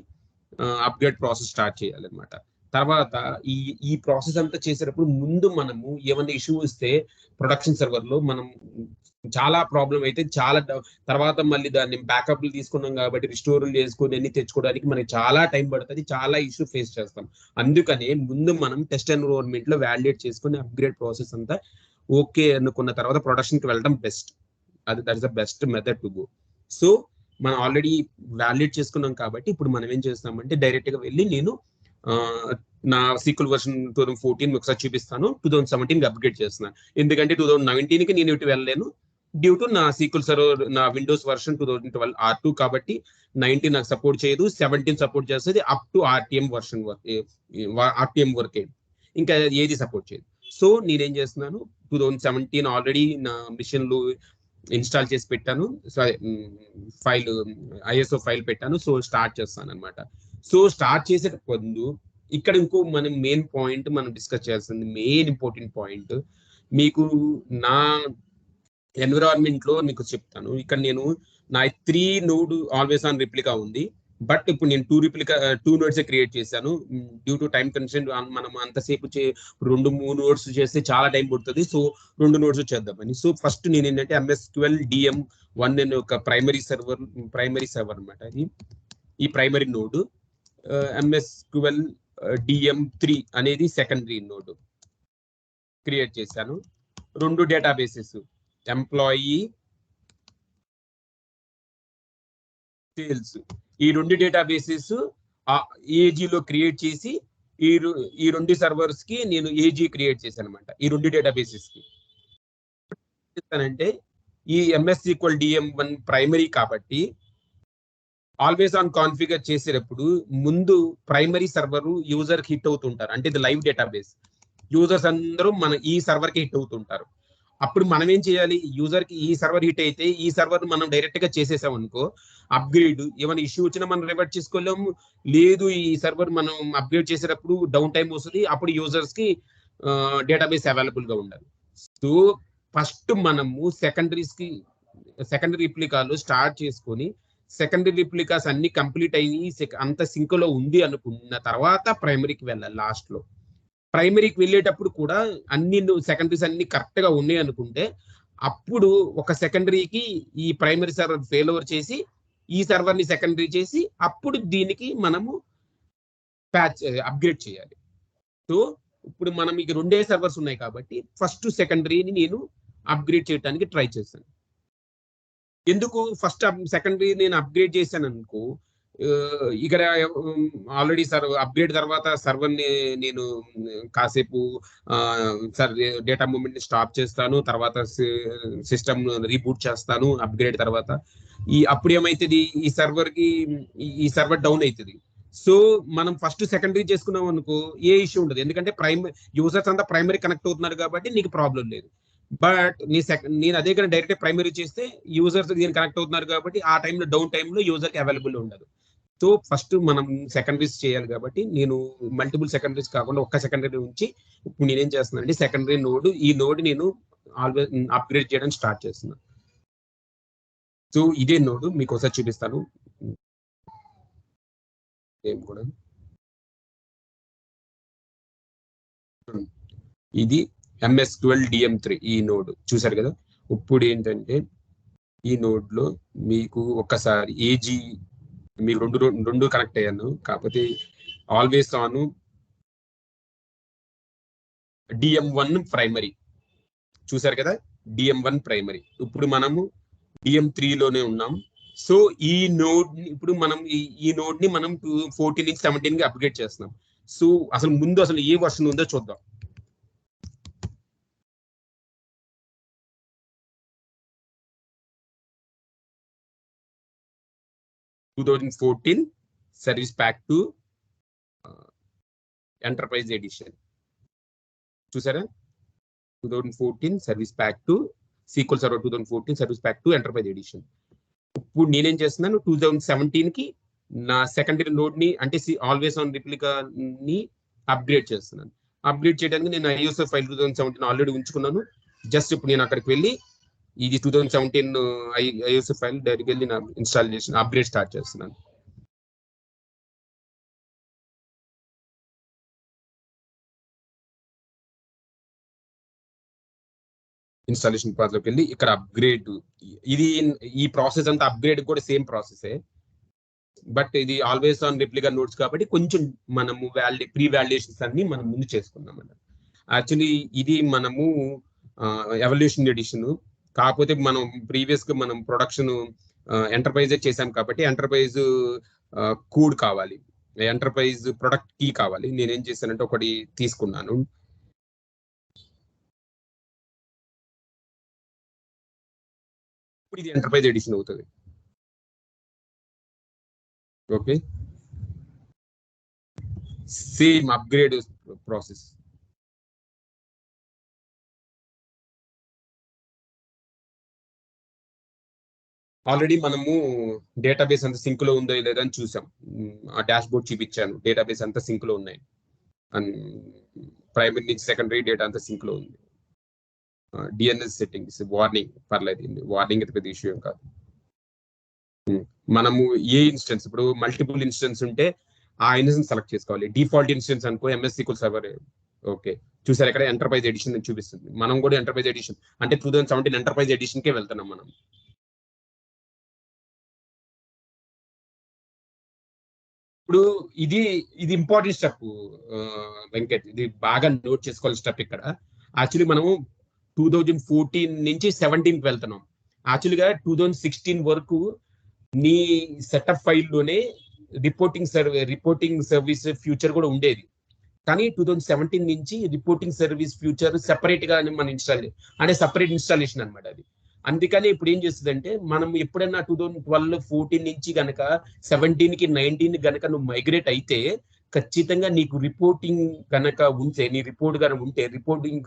అప్గ్రేడ్ ప్రాసెస్ స్టార్ట్ చేయాలన్నమాట. తర్వాత ఈ ఈ ప్రాసెస్ అంతా చేసేటప్పుడు ముందు మనము ఏమైనా ఇష్యూ వస్తే ప్రొడక్షన్ సర్వర్ లో మనం చాలా ప్రాబ్లం అయితే తర్వాత మళ్ళీ దాన్ని బ్యాకప్లు తీసుకున్నాం కాబట్టి రిస్టోర్లు చేసుకొని అన్ని తెచ్చుకోవడానికి మనకి చాలా టైం పడుతుంది, చాలా ఇష్యూ ఫేస్ చేస్తాం. అందుకనే ముందు మనం టెస్ట్ ఎన్విరాన్మెంట్ లో వ్యాలిడేట్ చేసుకుని అప్గ్రేడ్ ప్రాసెస్ అంతా ఓకే అనుకున్న తర్వాత ప్రొడక్షన్ కి వెళ్ళడం best. That is the best method to go. So మనం ఆల్రెడీ వ్యాలిడేట్ చేసుకున్నాం కాబట్టి ఇప్పుడు మనం ఏం చేస్తామంటే డైరెక్ట్ గా వెళ్ళి నేను నా సీక్వెల్ వర్షన్ 2014 ఒకసారి చూపిస్తాను, 2017 అప్గ్రేడ్ చేస్తున్నాను. ఎందుకంటే 2019 కి నేను ఇటు వెళ్ళలేను డ్యూ టు నా సీక్వెల్ సర్వర్ నా విండోస్ వర్షన్ 2012 R2 కాబట్టి 19 నాకు సపోర్ట్ చేయదు, 17 సపోర్ట్ చేస్తుంది up to RTM version RTM వరకే, ఇంకా ఏది సపోర్ట్ చేయదు. సో నేనేం చేస్తున్నాను 2017 ఆల్రెడీ నా మిషన్లు ఇన్స్టాల్ చేసి పెట్టాను, ఫైల్ ఐఎస్ఓ ఫైల్ పెట్టాను. సో స్టార్ట్ చేస్తాను అనమాట. సో స్టార్ట్ చేసేటప్పుడు ఇక్కడ ఇంకో మనం మెయిన్ పాయింట్ మనం డిస్కస్ చేయాల్సింది మెయిన్ ఇంపార్టెంట్ పాయింట్ మీకు నా ఎన్విరాన్మెంట్ లో మీకు చెప్తాను. ఇక్కడ నేను నా 3 నోడ్ ఆల్వేస్ ఆన్ రిప్లికా ఉంది, బట్ ఇప్పుడు నేను 2 నోడ్స్ క్రియేట్ చేశాను డ్యూ టు టైం కన్స్ట్రెంట్. మనం అంతసేపు 2-3 నోడ్స్ చేస్తే చాలా టైం పడుతుంది. సో 2 నోడ్స్ చేద్దామని. సో ఫస్ట్ నేను ఏంటంటే MSQL DM1 అనే ఒక ప్రైమరీ సర్వర్ అనమాట. అది ఈ ప్రైమరీ నోడ్. MSQL DM3 అనేది సెకండరీ నోడ్ క్రియేట్ చేశాను. 2 డేటాబేసెస్ ఎంప్లాయీ సేల్స్, ఈ 2 డేటాబేసెస్ ఏజీలో క్రియేట్ చేసి ఈ 2 సర్వర్స్ కి నేను ఏజీ క్రియేట్ చేశాను అనమాట. ఈ 2 డేటాబేసెస్ కి అంటే ఈ MSQL DM1 ప్రైమరీ కాబట్టి ఆల్వేస్ ఆన్ కాన్ఫిగర్ చేసేటప్పుడు ముందు ప్రైమరీ సర్వర్ యూజర్ హిట్ అవుతుంటారు. అంటే ఇది లైవ్ డేటాబేస్, యూజర్స్ అందరూ మన ఈ సర్వర్ కి హిట్ అవుతుంటారు. అప్పుడు మనం ఏం చేయాలి, యూజర్ కి ఈ సర్వర్ హిట్ అయితే ఈ సర్వర్ మనం డైరెక్ట్ గా చేసేసాం అనుకో, అప్గ్రేడ్ ఏమైనా ఇష్యూ వచ్చినా మనం రివర్ట్ చేసుకోలేము. లేదు ఈ సర్వర్ మనం అప్గ్రేడ్ చేసేటప్పుడు డౌన్ టైం వస్తుంది, అప్పుడు యూజర్స్ కి డేటాబేస్ అవైలబుల్ గా ఉండాలి. సో ఫస్ట్ మనము సెకండరీ రిప్లికాలు స్టార్ట్ చేసుకొని సెకండరీ రిప్లికాస్ అన్ని కంప్లీట్ అయ్యి అంత సింక్ లో ఉంది అనుకున్న తర్వాత ప్రైమరీకి వెళ్ళాలి. లాస్ట్ లో ప్రైమరీకి వెళ్ళేటప్పుడు కూడా అన్ని సెకండరీస్ అన్ని కరెక్ట్ గా ఉన్నాయి అనుకుంటే అప్పుడు ఒక సెకండరీకి ఈ ప్రైమరీ సర్వర్ ఫెయిల్ ఓవర్ చేసి ఈ సర్వర్ ని సెకండరీ చేసి అప్పుడు దీనికి మనము అప్గ్రేడ్ చేయాలి. సో ఇప్పుడు మనం ఇక 2 సర్వర్స్ ఉన్నాయి కాబట్టి ఫస్ట్ సెకండరీని నేను అప్గ్రేడ్ చేయడానికి ట్రై చేశాను. ఎందుకు ఫస్ట్ సెకండరీ నేను అప్గ్రేడ్ చేశాను అనుకో, ఇక్కడ ఆల్రెడీ అప్గ్రేడ్ తర్వాత సర్వర్ ని నేను కాసేపు డేటా మూవ్మెంట్ ని స్టాప్ చేస్తాను, తర్వాత సిస్టమ్ రీబూట్ చేస్తాను అప్గ్రేడ్ తర్వాత. అప్పుడు ఏమైతుంది, ఈ సర్వర్ డౌన్ అవుతుంది. సో మనం ఫస్ట్ సెకండరీ చేసుకున్నాం అనుకో ఏ ఇష్యూ ఉండదు, ఎందుకంటే యూజర్స్ అంతా ప్రైమరీ కనెక్ట్ అవుతున్నారు కాబట్టి నీకు ప్రాబ్లం లేదు. బట్ నేను అదే కానీ డైరెక్ట్ ప్రైమరీ చేస్తే యూజర్స్ దీన్ని కనెక్ట్ అవుతున్నారు కాబట్టి ఆ టైంలో డౌన్ టైంలో యూజర్కి అవైలబుల్ ఉండదు. సో ఫస్ట్ మనం సెకండరీస్ చేయాలి కాబట్టి నేను మల్టిపుల్ సెకండరీస్ కాకుండా ఒక్క సెకండరీ ఉంచి ఇప్పుడు నేనేం చేస్తున్నాను అంటే సెకండరీ నోడ్ ఈ నోడ్ నేను ఆల్వేస్ అప్గ్రేడ్ చేయడానికి స్టార్ట్ చేస్తున్నాను. సో ఇదే నోడ్ మీకు ఒకసారి చూపిస్తాను. ఏం కూడా ఇది MSQL DM3 ఈ నోడ్ చూసారు కదా. ఇప్పుడు ఏంటంటే ఈ నోడ్ లో మీకు ఒక్కసారి ఏజీ మీకు రెండు కనెక్ట్ అయ్యాను, కాకపోతే ఆల్వేస్ ఆన్ DM1 ప్రైమరీ చూసారు కదా, DM1 ప్రైమరీ. ఇప్పుడు మనము DM3 లోనే ఉన్నాం. సో ఈ నోడ్ ఇప్పుడు మనం ఈ నోడ్ ని మనం 14 నుంచి 17 కి అప్గ్రేడ్ చేస్తున్నాం. సో అసలు ముందు అసలు ఏ వర్షన్ ఉందో చూద్దాం. 2014 సర్వీస్ ప్యాక్ 2 ఎంటర్ప్రైజ్ ఎడిషన్ చూసారా. 2014 service pack 2 SQL server 2014 service pack 2 enterprise edition. ఇప్పుడు నేనేం చేస్తున్నాను 2017 కి నా సెకండరీ నోడ్ ని అంటే ఆల్వేస్ ఆన్ రిప్లికా ని అప్గ్రేడ్ చేస్తున్నాను. అప్గ్రేడ్ చేయడానికి నేను ఐఎస్ఎఫ్ ఫైల్ 2017 ఆల్రెడీ ఉంచుకున్నాను. జస్ట్ ఇప్పుడు నేను అక్కడికి వెళ్ళి ఇది 2017 ఐఎస్ఎఫ్ ఫైల్ డైరెక్ట్కి వెళ్ళి నా ఇన్స్టాల్ చేసి అప్గ్రేడ్ స్టార్ట్ చేస్తున్నాను. ఇన్స్టాలేషన్ పాత్ లోకి వెళ్ళి ఇక్కడ అప్గ్రేడ్, ఇది ఈ ప్రాసెస్ అంతా అప్గ్రేడ్ కూడా సేమ్ ప్రాసెసే, బట్ ఇది ఆల్వేస్ ఆన్ రిప్లికా నోట్స్ కాబట్టి కొంచెం మనము ప్రీ వాలిడేషన్స్ అన్ని మనం ముందు చేసుకున్నాం అన్నమాట. యాక్చువల్లీ ఇది మనము ఎవల్యూషన్ ఎడిషన్, కాకపోతే మనం ప్రీవియస్ గా మనం ప్రొడక్షన్ ఎంటర్ప్రైజ్ చేసాం కాబట్టి ఎంటర్ప్రైజ్ కోడ్ కావాలి, ఎంటర్ప్రైజ్ ప్రొడక్ట్ కీ కావాలి. నేనేం చేశానంటే ఒకటి తీసుకున్నాను. ఇప్పుడు ఇది ఎంటర్ప్రైజ్ ఎడిషన్ అవుతుంది. Okay, same upgrade process. Already మనము డేటాబేస్ అంత సింక్ లో ఉందో లేదో అని చూసాం. ఆ డాష్ బోర్డ్ చూపించాను, డేటాబేస్ అంతా సింక్ లో ఉన్నాయి, ప్రైమరీ నుంచి సెకండరీ డేటా అంతా సింక్ లో ఉంది. డిఎన్ఎస్ సెట్టింగ్స్ వార్నింగ్ పర్లేదు, వార్నింగ్ అయితే పెద్ద ఇష్యూ ఏం కాదు. మనము ఏ ఇన్స్టెన్స్ ఇప్పుడు మల్టిపుల్ ఇన్స్టెన్స్ ఉంటే ఆ ఇన్స్టెన్స్ సెలెక్ట్ చేసుకోవాలి. డిఫాల్ట్ ఇన్స్టెన్స్ అనుకో ఎంఎస్ సీక్వెల్ సర్వర్. ఓకే, చూసారు ఇక్కడ ఎంటర్ప్రైజ్ ఎడిషన్ చూపిస్తుంది. మనం కూడా ఎంటర్ప్రైజ్ ఎడిషన్ అంటే 2017 ఎంటర్ప్రైజ్ ఎడిషన్ కే వెళ్తున్నాం మనం. ఇప్పుడు ఇది ఇంపార్టెంట్ స్టెప్ వెంకట్, ఇది బాగా నోట్ చేసుకోవాల్సిన స్టెప్. ఇక్కడ యాక్చువల్లీ మనము 2014 నుంచి 17కి వెళ్తున్నాం. యాక్చువల్గా 2016 వరకు నీ సెటప్ ఫైల్లోనే రిపోర్టింగ్ సర్వీస్ ఫ్యూచర్ కూడా ఉండేది, కానీ 2017 నుంచి రిపోర్టింగ్ సర్వీస్ ఫ్యూచర్ సెపరేట్ గా మనం అంటే సెపరేట్ ఇన్స్టాలేషన్ అనమాట అది. అందుకని ఇప్పుడు ఏం చేస్తుందంటే మనం ఎప్పుడైనా 2012-14 నుంచి గనక 17కి 19 గనక నువ్వు మైగ్రేట్ అయితే ఖచ్చితంగా నీకు రిపోర్టింగ్ కనుక ఉంటే, నీ రిపోర్ట్ కనుక ఉంటే, రిపోర్టింగ్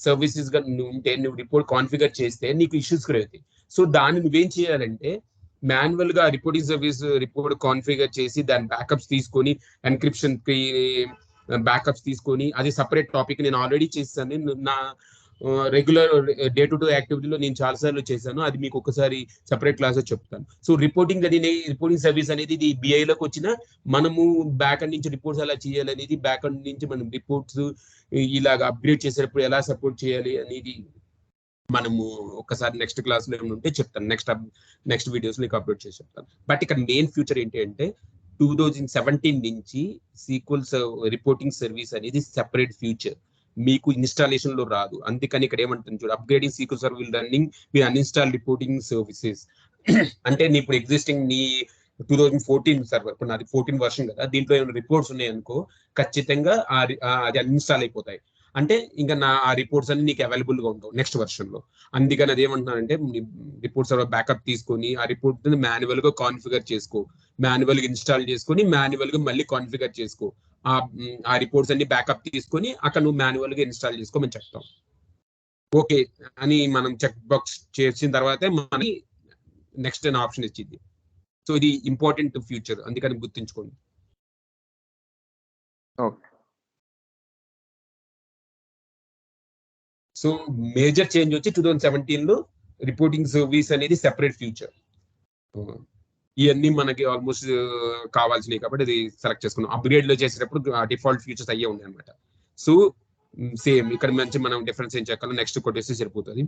సర్వీసెస్ ఉంటే, నువ్వు రిపోర్ట్ కాన్ఫిగర్ చేస్తే నీకు ఇష్యూస్ కూడా అవుతాయి. సో దాన్ని నువ్వేం చేయాలంటే మాన్యువల్ గా రిపోర్టింగ్ సర్వీస్ రిపోర్ట్ కాన్ఫిగర్ చేసి దాని బ్యాకప్స్ తీసుకొని ఎన్క్రిప్షన్ కి బ్యాకప్స్ తీసుకొని అది సపరేట్ టాపిక్ నేను ఆల్రెడీ చేస్తాను. నా రెగ్యులర్ డే టు డే యాక్టివిటీలో నేను చాలాసార్లు చేశాను, అది మీకు ఒకసారి సపరేట్ క్లాస్ చెప్తాను. సో రిపోర్టింగ్ సర్వీస్ అనేది ఇది బిఐలోకి వచ్చిన మనము బ్యాక్ అండ్ నుంచి రిపోర్ట్స్ ఎలా చేయాలనేది, బ్యాక్ అండ్ నుంచి మనం రిపోర్ట్స్ ఇలాగ అప్గ్రేడ్ చేసేటప్పుడు ఎలా సపోర్ట్ చేయాలి అనేది మనము ఒకసారి నెక్స్ట్ క్లాస్ లో ఏమైనా ఉంటే చెప్తాను, నెక్స్ట్ వీడియోస్ నీకు అప్లోడ్ చేసి చెప్తాను. బట్ ఇక్కడ మెయిన్ ఫ్యూచర్ ఏంటి అంటే 2017 నుంచి సీక్వెల్ రిపోర్టింగ్ సర్వీస్ అనేది సెపరేట్ ఫ్యూచర్, మీకు ఇన్స్టాలేషన్ లో రాదు. అందుకని ఇక్కడ ఏమంటుంది చూడు, upgrading SQL server will running with uninstall reporting services. అంటే నీ ఇప్పుడు ఎగ్జిస్టింగ్ నీ 2014 సర్వర్, ఇప్పుడు నాది 14 వర్షన్ కదా, దీంట్లో ఏమైనా రిపోర్ట్స్ ఉన్నాయనుకో ఖచ్చితంగా అది అన్ఇన్స్టాల్ అయిపోతాయి. అంటే ఇంకా ఆ రిపోర్ట్స్ అన్ని నీకు అవైలబుల్ గా ఉండవు నెక్స్ట్ వర్షన్ లో. అందుకని అది ఏమంటున్నానంటే రిపోర్ట్స్ బ్యాకప్ తీసుకొని ఆ రిపోర్ట్ మాన్యువల్ గా కాన్ఫిగర్ చేసుకో, మాన్యువల్ గా ఇన్స్టాల్ చేసుకొని మాన్యువల్ గా మళ్ళీ కాన్ఫిగర్ చేసుకో. ఆ రిపోర్ట్స్ అన్ని బ్యాకప్ తీసుకొని అక్కడ నువ్వు మాన్యువల్ గా ఇన్స్టాల్ చేసుకోమని చెప్తాం. ఓకే అని మనం చెక్ బాక్స్ చేసిన తర్వాతే మనకి నెక్స్ట్ అనే ఆప్షన్ ఇచ్చింది. సో ఇది ఇంపార్టెంట్ ఫ్యూచర్, అందుకని గుర్తుంచుకోండి. సో మేజర్ చేంజ్ వచ్చి 2017 లో రిపోర్టింగ్ సర్వీస్ అనేది సెపరేట్ ఫ్యూచర్. ఇవన్నీ మనకి ఆల్మోస్ట్ కావాల్సినవి కాబట్టి ఇది సెలెక్ట్ చేసుకున్నాం. అప్గ్రేడ్ లో చేసేటప్పుడు డిఫాల్ట్ ఫీచర్స్ అయ్యే ఉన్నాయి అనమాట. సో సేమ్ ఇక్కడ మంచి మనం డిఫరెన్స్ ఏం చెప్పాలి, నెక్స్ట్ కొట్టేస్తే సరిపోతుంది.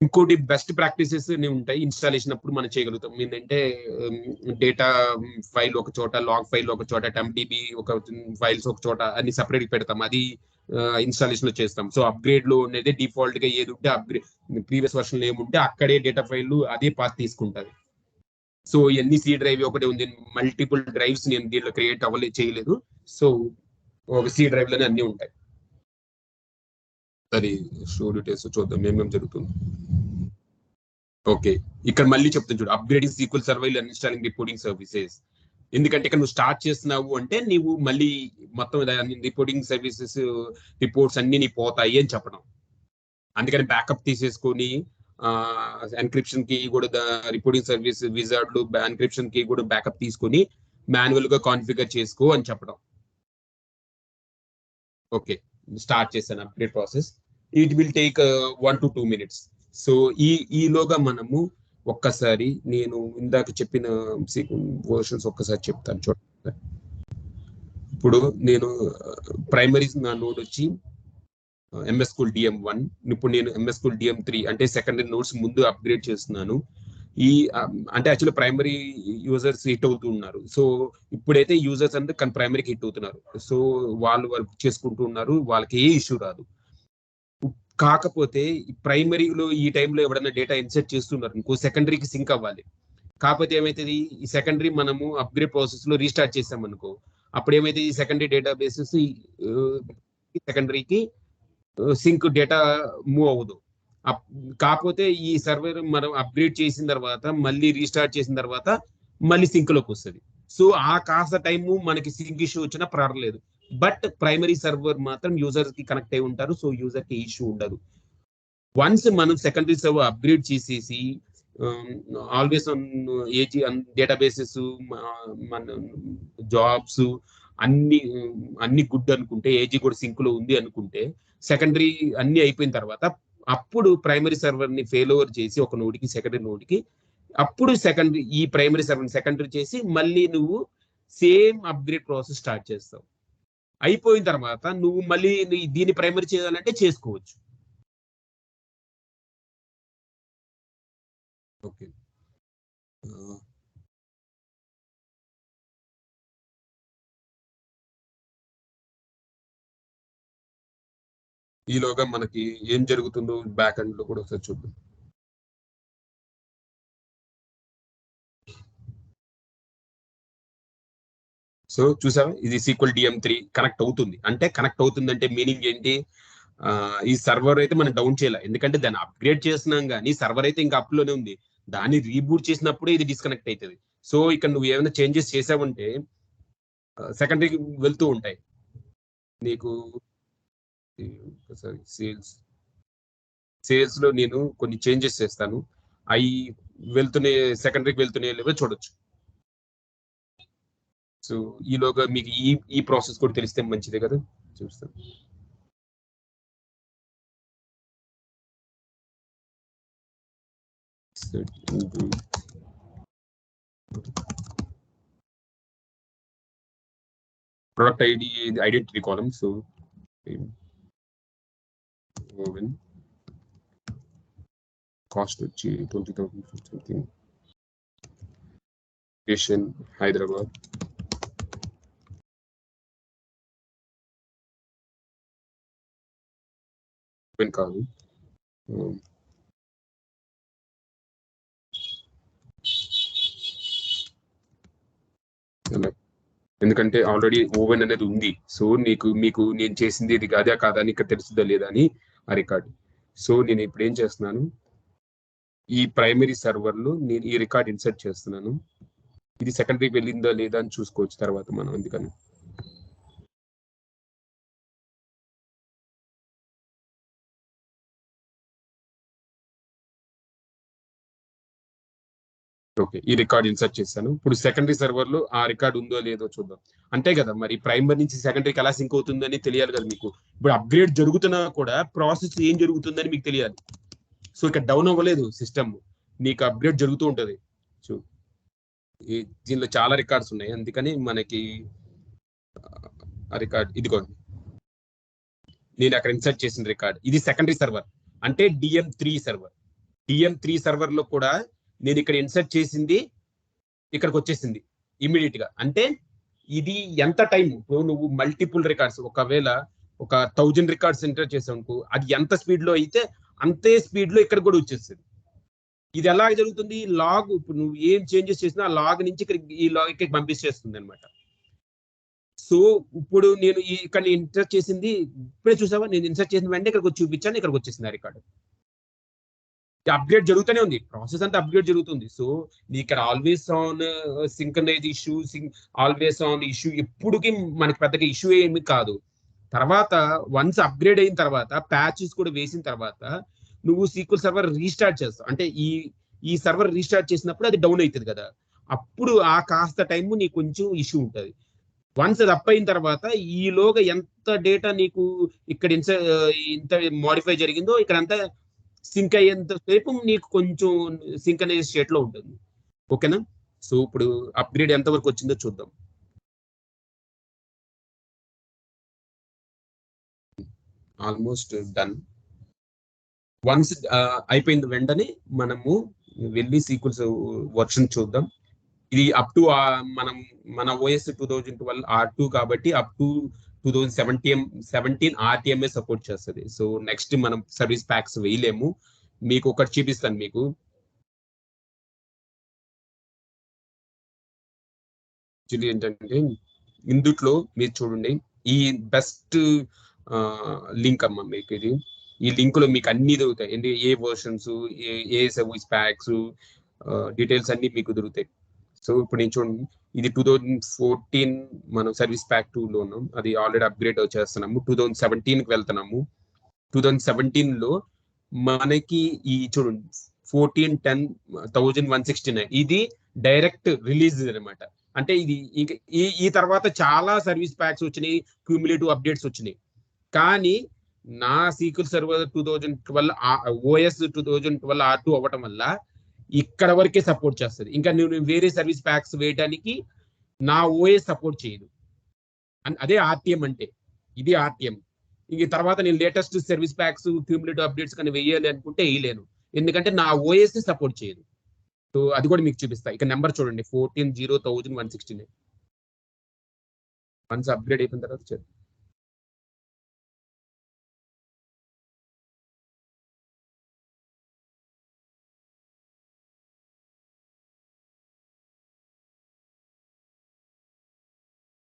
ఇంకోటి బెస్ట్ ప్రాక్టీసెస్ ఉంటాయి ఇన్స్టాలేషన్ అప్పుడు మనం చేయగలుగుతాం. ఏంటంటే డేటా ఫైల్ ఒక చోట, లాగ్ ఫైల్ ఒక చోట, టెంప్డిబి ఒక ఫైల్స్ ఒక చోట అన్ని సపరేట్ పెడతాం, అది ఇన్స్టాలేషన్ లో చేస్తాం. సో అప్గ్రేడ్ లో అనేది డిఫాల్ట్ గా ఏది ఉంటే అప్గ్రేడ్ ప్రీవియస్ వర్షన్ లో ఏముంటే అక్కడే డేటా ఫైల్ అదే పాత్ తీసుకుంటది. సో ఎన్ని సి డ్రైవ్ ఒకటే ఉంది, మల్టిపుల్ డ్రైవ్స్ నేను దీంట్లో క్రియేట్ చేయలేదు. సో ఒక సి డ్రైవ్ లోనే అన్ని ఉంటాయి. అది షో డీటెయిల్స్ చూద్దాం ఏమేమి జరుగుతుంది. ఓకే, ఇక్కడ మళ్ళీ చెప్తాను చూడు, upgrading SQL server uninstalling reporting services. ఎందుకంటే ఇక్కడ నువ్వు స్టార్ట్ చేస్తున్నావు అంటే నీవు మళ్ళీ మొత్తం రిపోర్టింగ్ సర్వీసెస్ రిపోర్ట్స్ అన్ని నీ పోతాయి అని చెప్పడం. అందుకని బ్యాకప్ తీసేసుకొని ఎన్క్రిప్షన్ కి కూడా రిపోర్టింగ్ సర్వీస్ విజార్డ్ ఎన్క్రిప్షన్ కి కూడా బ్యాకప్ తీసుకొని మాన్యువల్ గా కాన్ఫిగర్ చేసుకో అని చెప్పడం. ఓకే, స్టార్ట్ చేశాను update process. It will take 1 to 2 minutes. So ఈలోగా మనము ఒక్కసారి నేను ఇందాక చెప్పిన వర్షన్స్ ఒక్కసారి చెప్తాను చూడండి. ఇప్పుడు నేను ప్రైమరీ నా నోడ్ వచ్చి MS School DM1, ఇప్పుడు నేను MS School DM3 అంటే సెకండరీ నోట్స్ ముందు అప్గ్రేడ్ చేస్తున్నాను. అంటే యాక్చువల్లీ ప్రైమరీ యూజర్స్ హిట్ అవుతూ ఉన్నారు. సో ఇప్పుడైతే యూజర్స్ అంటే ప్రైమరీకి హిట్ అవుతున్నారు. సో వాళ్ళు వర్క్ చేసుకుంటూ ఉన్నారు, వాళ్ళకి ఏ ఇష్యూ రాదు. కాకపోతే ప్రైమరీలో ఈ టైంలో ఎవరైనా డేటా ఇన్సర్ట్ చేస్తున్నారు ఇంకో సెకండరీకి సింక్ అవ్వాలి. కాకపోతే ఏమైతుంది, ఈ సెకండరీ మనము అప్గ్రేడ్ ప్రాసెస్ లో రీస్టార్ట్ చేసామనుకో, అప్పుడు ఏమైతే ఈ సెకండరీ డేటా బేసెస్ సెకండరీకి సింక్ డేటా మూవ్ అవ్వదు. కాకపోతే ఈ సర్వర్ మనం అప్గ్రేడ్ చేసిన తర్వాత మళ్ళీ రీస్టార్ట్ చేసిన తర్వాత మళ్ళీ సింక్ లోకి వస్తుంది. సో ఆ కాస్త టైము మనకి సింక్ ఇష్యూ వచ్చినా పర్వాలేదు. బట్ ప్రైమరీ సర్వర్ మాత్రం యూజర్ కి కనెక్ట్ అయి ఉంటారు. సో యూజర్ కి ఇష్యూ ఉండదు. వన్స్ మనం సెకండరీ సర్వర్ అప్గ్రేడ్ చేసేసి ఆల్వేస్ ఆన్ ఏజీ డేటాబేసెస్ మన జాబ్స్ అన్ని గుడ్ అనుకుంటే, ఏజీ కూడా సింక్ లో ఉంది అనుకుంటే, సెకండరీ అన్ని అయిపోయిన తర్వాత అప్పుడు ప్రైమరీ సర్వర్ ని ఫెయిల్ ఓవర్ చేసి ఒక నోడ్కి సెకండరీ నోడ్కి, అప్పుడు సెకండరీ ఈ ప్రైమరీ సర్వర్ సెకండరీ చేసి మళ్ళీ నువ్వు సేమ్ అప్గ్రేడ్ ప్రాసెస్ స్టార్ట్ చేస్తావు. అయిపోయిన తర్వాత నువ్వు మళ్ళీ దీన్ని ప్రైమరీ చేయాలంటే చేసుకోవచ్చు. ఓకే, ఈలోగా మనకి ఏం జరుగుతుందో బ్యాక్ ఎండ్ లో కూడా ఒకసారి చూద్దాం. సో చూసావా, ఇది SQL DM3 కనెక్ట్ అవుతుంది. అంటే కనెక్ట్ అవుతుందంటే మీనింగ్ ఏంటి, ఈ సర్వర్ అయితే మనం డౌన్ చేయాలి, ఎందుకంటే దాన్ని అప్గ్రేడ్ చేస్తున్నాం కానీ సర్వర్ అయితే ఇంకా అప్ లోనే ఉంది. దాన్ని రీబూట్ చేసినప్పుడు ఇది డిస్కనెక్ట్ అవుతుంది. సో ఇక్కడ నువ్వు ఏమైనా చేంజెస్ చేసావంటే సెకండరీకి వెళ్తూ ఉంటాయి నీకు. సేల్స్ లో నేను కొన్ని చేంజెస్ చేస్తాను, అవి సెకండరీకి వెళ్తూనే లేవో చూడొచ్చు. సో ఈలోగా మీకు ఈ ప్రాసెస్ కూడా తెలిస్తే మంచిదే కదా, చూస్తాను. Product ID identity column. So cost వచ్చి 20,000 సంథింగ్, లొకేషన్ హైదరాబాద్, కాదు ఎందుకంటే ఆల్రెడీ ఓవెన్ అనేది ఉంది. సో మీకు నేను చేసింది ఇది కాదా కాదా అని ఇక్కడ తెలుస్తుందా లేదా అని ఆ రికార్డ్. సో నేను ఇప్పుడు ఏం చేస్తున్నాను, ఈ ప్రైమరీ సర్వర్ లో నేను ఈ రికార్డ్ ఇన్సర్ట్ చేస్తున్నాను. ఇది సెకండరీకి వెళ్ళిందా లేదా అని చూసుకోవచ్చు తర్వాత మనం. అందుకని ఓకే, ఈ రికార్డ్ ఇన్సర్ట్ చేశాను. ఇప్పుడు సెకండరీ సర్వర్ లో ఆ రికార్డ్ ఉందో లేదో చూద్దాం. అంతే కదా, మరి ప్రైమరీ నుంచి సెకండరీకి ఎలా సింక్ అవుతుందని తెలియాలి కదా మీకు. ఇప్పుడు అప్గ్రేడ్ జరుగుతున్నా కూడా ప్రాసెస్ ఏం జరుగుతుందని మీకు తెలియాలి. సో ఇక్కడ డౌన్ అవ్వలేదు సిస్టమ్, నీకు అప్గ్రేడ్ జరుగుతూ ఉంటది. సో దీనిలో చాలా రికార్డ్స్ ఉన్నాయి, అందుకని మనకి ఆ రికార్డ్ ఇదిగోండి, నేను అక్కడ ఇన్సర్ట్ చేసిన రికార్డ్. ఇది సెకండరీ సర్వర్ అంటే DM3 సర్వర్. DM3 సర్వర్ లో కూడా నేను ఇక్కడ ఇన్సర్ట్ చేసింది ఇక్కడికి వచ్చేసింది ఇమీడియట్ గా. అంటే ఇది ఎంత టైం, నువ్వు మల్టిపుల్ రికార్డ్స్ ఒకవేళ 1000 రికార్డ్స్ ఎంటర్ చేసావు అనుకో, అది ఎంత స్పీడ్ లో అయితే అంతే స్పీడ్ లో ఇక్కడ కూడా వచ్చేస్తుంది. ఇది ఎలా జరుగుతుంది, లాగ్ ఇప్పుడు నువ్వు ఏం చేంజెస్ చేసినా ఆ లాగ్ నుంచి ఈ లాగ్ ఇక్కడికి పంపించేస్తుంది అనమాట. సో ఇప్పుడు నేను ఇక్కడ ఇన్సర్ట్ చేసింది ఇప్పుడే చూసావా, నేను ఇన్సర్ట్ చేసిన వెంటనే ఇక్కడికి చూపించాను, ఇక్కడికి వచ్చేసింది ఆ రికార్డు. అప్గ్రేడ్ జరుగుతూనే ఉంది, ప్రాసెస్ అంతా అప్గ్రేడ్ జరుగుతుంది. సో ఇక్కడ always on synchronize issue, always on issue ఎప్పుడుకి మనకి పెద్దగా ఇష్యూ ఏమి కాదు. తర్వాత వన్స్ అప్గ్రేడ్ అయిన తర్వాత ప్యాచెస్ కూడా వేసిన తర్వాత నువ్వు సీక్వెల్ సర్వర్ రీస్టార్ట్ చేస్తావు. అంటే ఈ సర్వర్ రీస్టార్ట్ చేసినప్పుడు అది డౌన్ అవుతుంది కదా, అప్పుడు ఆ కాస్త టైం నీకు కొంచెం ఇష్యూ ఉంటుంది. వన్స్ అది అప్ అయిన తర్వాత ఈలోగా ఎంత డేటా నీకు ఇక్కడ ఇంత మోడిఫై జరిగిందో ఇక్కడ అంతా సింక్ అయ్యేంత సేపు నీకు కొంచెం సింక్ అనే స్టేట్ లో ఉంటుంది. ఓకేనా? సో ఇప్పుడు అప్గ్రేడ్ ఎంత వరకు వచ్చిందో చూద్దాం. Almost done. వన్స్ అయిపోయింది వెంటనే మనము వెళ్ళి సీక్వెల్స్ వర్షన్ చూద్దాం. ఇది అప్ టు మన ఓఎస్ 2012 R2 కాబట్టి అప్ టు 2017 RTMA సపోర్ట్ చేస్తుంది. సో నెక్స్ట్ మనం సర్వీస్ ప్యాక్స్ వేయలేము. మీకు ఒకటి చూపిస్తాను. మీకు ఏంటంటే ఇందుట్లో మీరు చూడండి, ఈ బెస్ట్ లింక్ అమ్మా మీకు ఇది. ఈ లింక్ లో మీకు అన్ని దొరుకుతాయి. ఏంటి ఏ వర్షన్స్, ఏ సర్వీస్ ప్యాక్స్ డీటెయిల్స్ అన్ని మీకు దొరుకుతాయి. సో ఇప్పుడు నేను చూడండి, ఇది 2014 మనం సర్వీస్ ప్యాక్ 2లో ఉన్నాం. అది ఆల్రెడీ అప్గ్రేడ్ చేస్తున్నాము. 2017కి వెళ్తున్నాము. 2017 లో మనకి ఈ చూడండి 1410,169 ఇది డైరెక్ట్ రిలీజ్ అనమాట. అంటే ఇది ఈ తర్వాత చాలా సర్వీస్ ప్యాక్స్ వచ్చినాయి, క్యూములేటివ్ అప్డేట్స్ వచ్చినాయి. కానీ నా సీక్వెల్ సర్వర్ 2012 OS 2012 R2 అవ్వటం వల్ల ఇక్కడ వరకే సపోర్ట్ చేస్తుంది. ఇంకా నేను వేరే సర్వీస్ ప్యాక్స్ వేయడానికి నా ఓఎస్ సపోర్ట్ చేయదు. అదే ఆర్టీఎం అంటే. ఇది ఆర్టీఎం. ఇంక తర్వాత నేను latest service packs, cumulative updates కానీ వేయాలి అనుకుంటే వేయలేను, ఎందుకంటే నా ఓఎస్ ని సపోర్ట్ చేయదు. సో అది కూడా మీకు చూపిస్తా. ఇక నెంబర్ చూడండి, 14,000,169. వన్స్ అప్గ్రేడ్ అయిపోయిన తర్వాత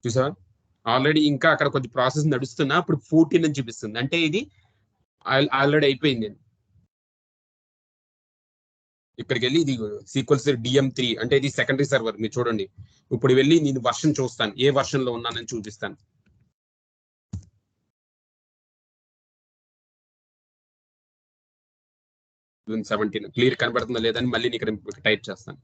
చూసా ఆల్రెడీ ఇంకా అక్కడ కొంచెం ప్రాసెస్ నడుస్తున్నా. ఇప్పుడు 14 అని చూపిస్తుంది, అంటే ఇది ఆల్రెడీ అయిపోయింది. ఇక్కడికి వెళ్ళి ఇది సీక్వెల్స్ DM3 అంటే ఇది సెకండరీ సర్వర్. మీరు చూడండి, ఇప్పుడు వెళ్ళి నేను వర్షన్ చూస్తాను, ఏ వర్షన్ లో ఉన్నానని చూపిస్తాను. క్లియర్ కనబడుతుందా లేదని మళ్ళీ ఇక్కడ టైప్ చేస్తాను.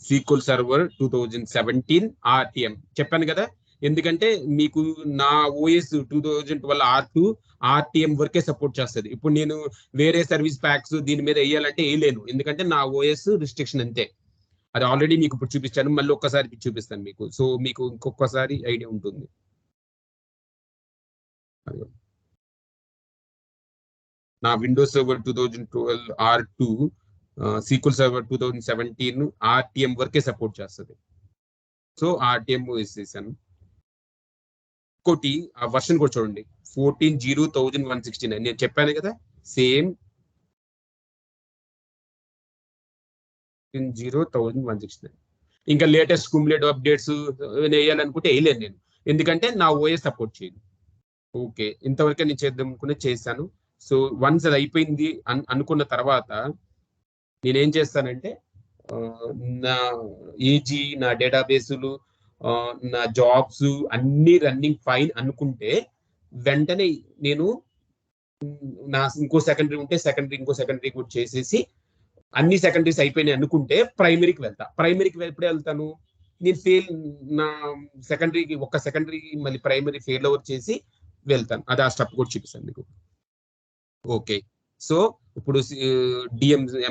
సీక్వెల్ సర్వర్ 2017 RTM చెప్పాను కదా, ఎందుకంటే మీకు నా ఓఎస్ 2012 R2 RTM వరకే సపోర్ట్ చేస్తుంది. ఇప్పుడు నేను వేరే సర్వీస్ ప్యాక్స్ దీని మీద వేయాలంటే వేయలేను, ఎందుకంటే నా ఓఎస్ రిస్ట్రిక్షన్ అంతే. అది ఆల్రెడీ మీకు ఇప్పుడు చూపించాను, మళ్ళీ ఒక్కసారి చూపిస్తాను మీకు. సో మీకు ఇంకొకసారి ఐడియా ఉంటుంది. నా Windows server 2012 R2 sequel server 2017 RTM వరకే సపోర్ట్ చేస్తుంది. సో RTM వేసేసాను. ఇంకోటి ఆ వర్షన్ కూడా చూడండి, 14,000,169. నేను చెప్పాను కదా, సేమ్ 14,000,169. ఇంకా లేటెస్ట్ క్యూములేటివ్ అప్డేట్స్ వేయాలనుకుంటే వేయలేను నేను, ఎందుకంటే నా ఓఎస్ సపోర్ట్ చేయదు. ఓకే, ఇంతవరకే నేను చేద్దాం అనుకునే చేశాను. సో వన్స్ అది అయిపోయింది అనుకున్న తర్వాత నేనేం చేస్తానంటే నా ఏజీ, నా డేటాబేసులు, నా జాబ్స్ అన్ని రన్నింగ్ ఫైన్ అనుకుంటే వెంటనే నేను నా ఇంకో సెకండరీ ఉంటే ఇంకో సెకండరీ కూడా చేసేసి అన్ని సెకండరీస్ అయిపోయినాయి అనుకుంటే ప్రైమరీకి వెళ్తా. ప్రైమరీకి ఎప్పుడే వెళ్తాను, నేను నా సెకండరీకి ఒక సెకండరీ మళ్ళీ ప్రైమరీ ఫెయిల్ ఓవర్ చేసి వెళ్తాను. అది ఆ స్టెప్ కూడా చూపిస్తాను మీకు. ఓకే, సో ఇప్పుడు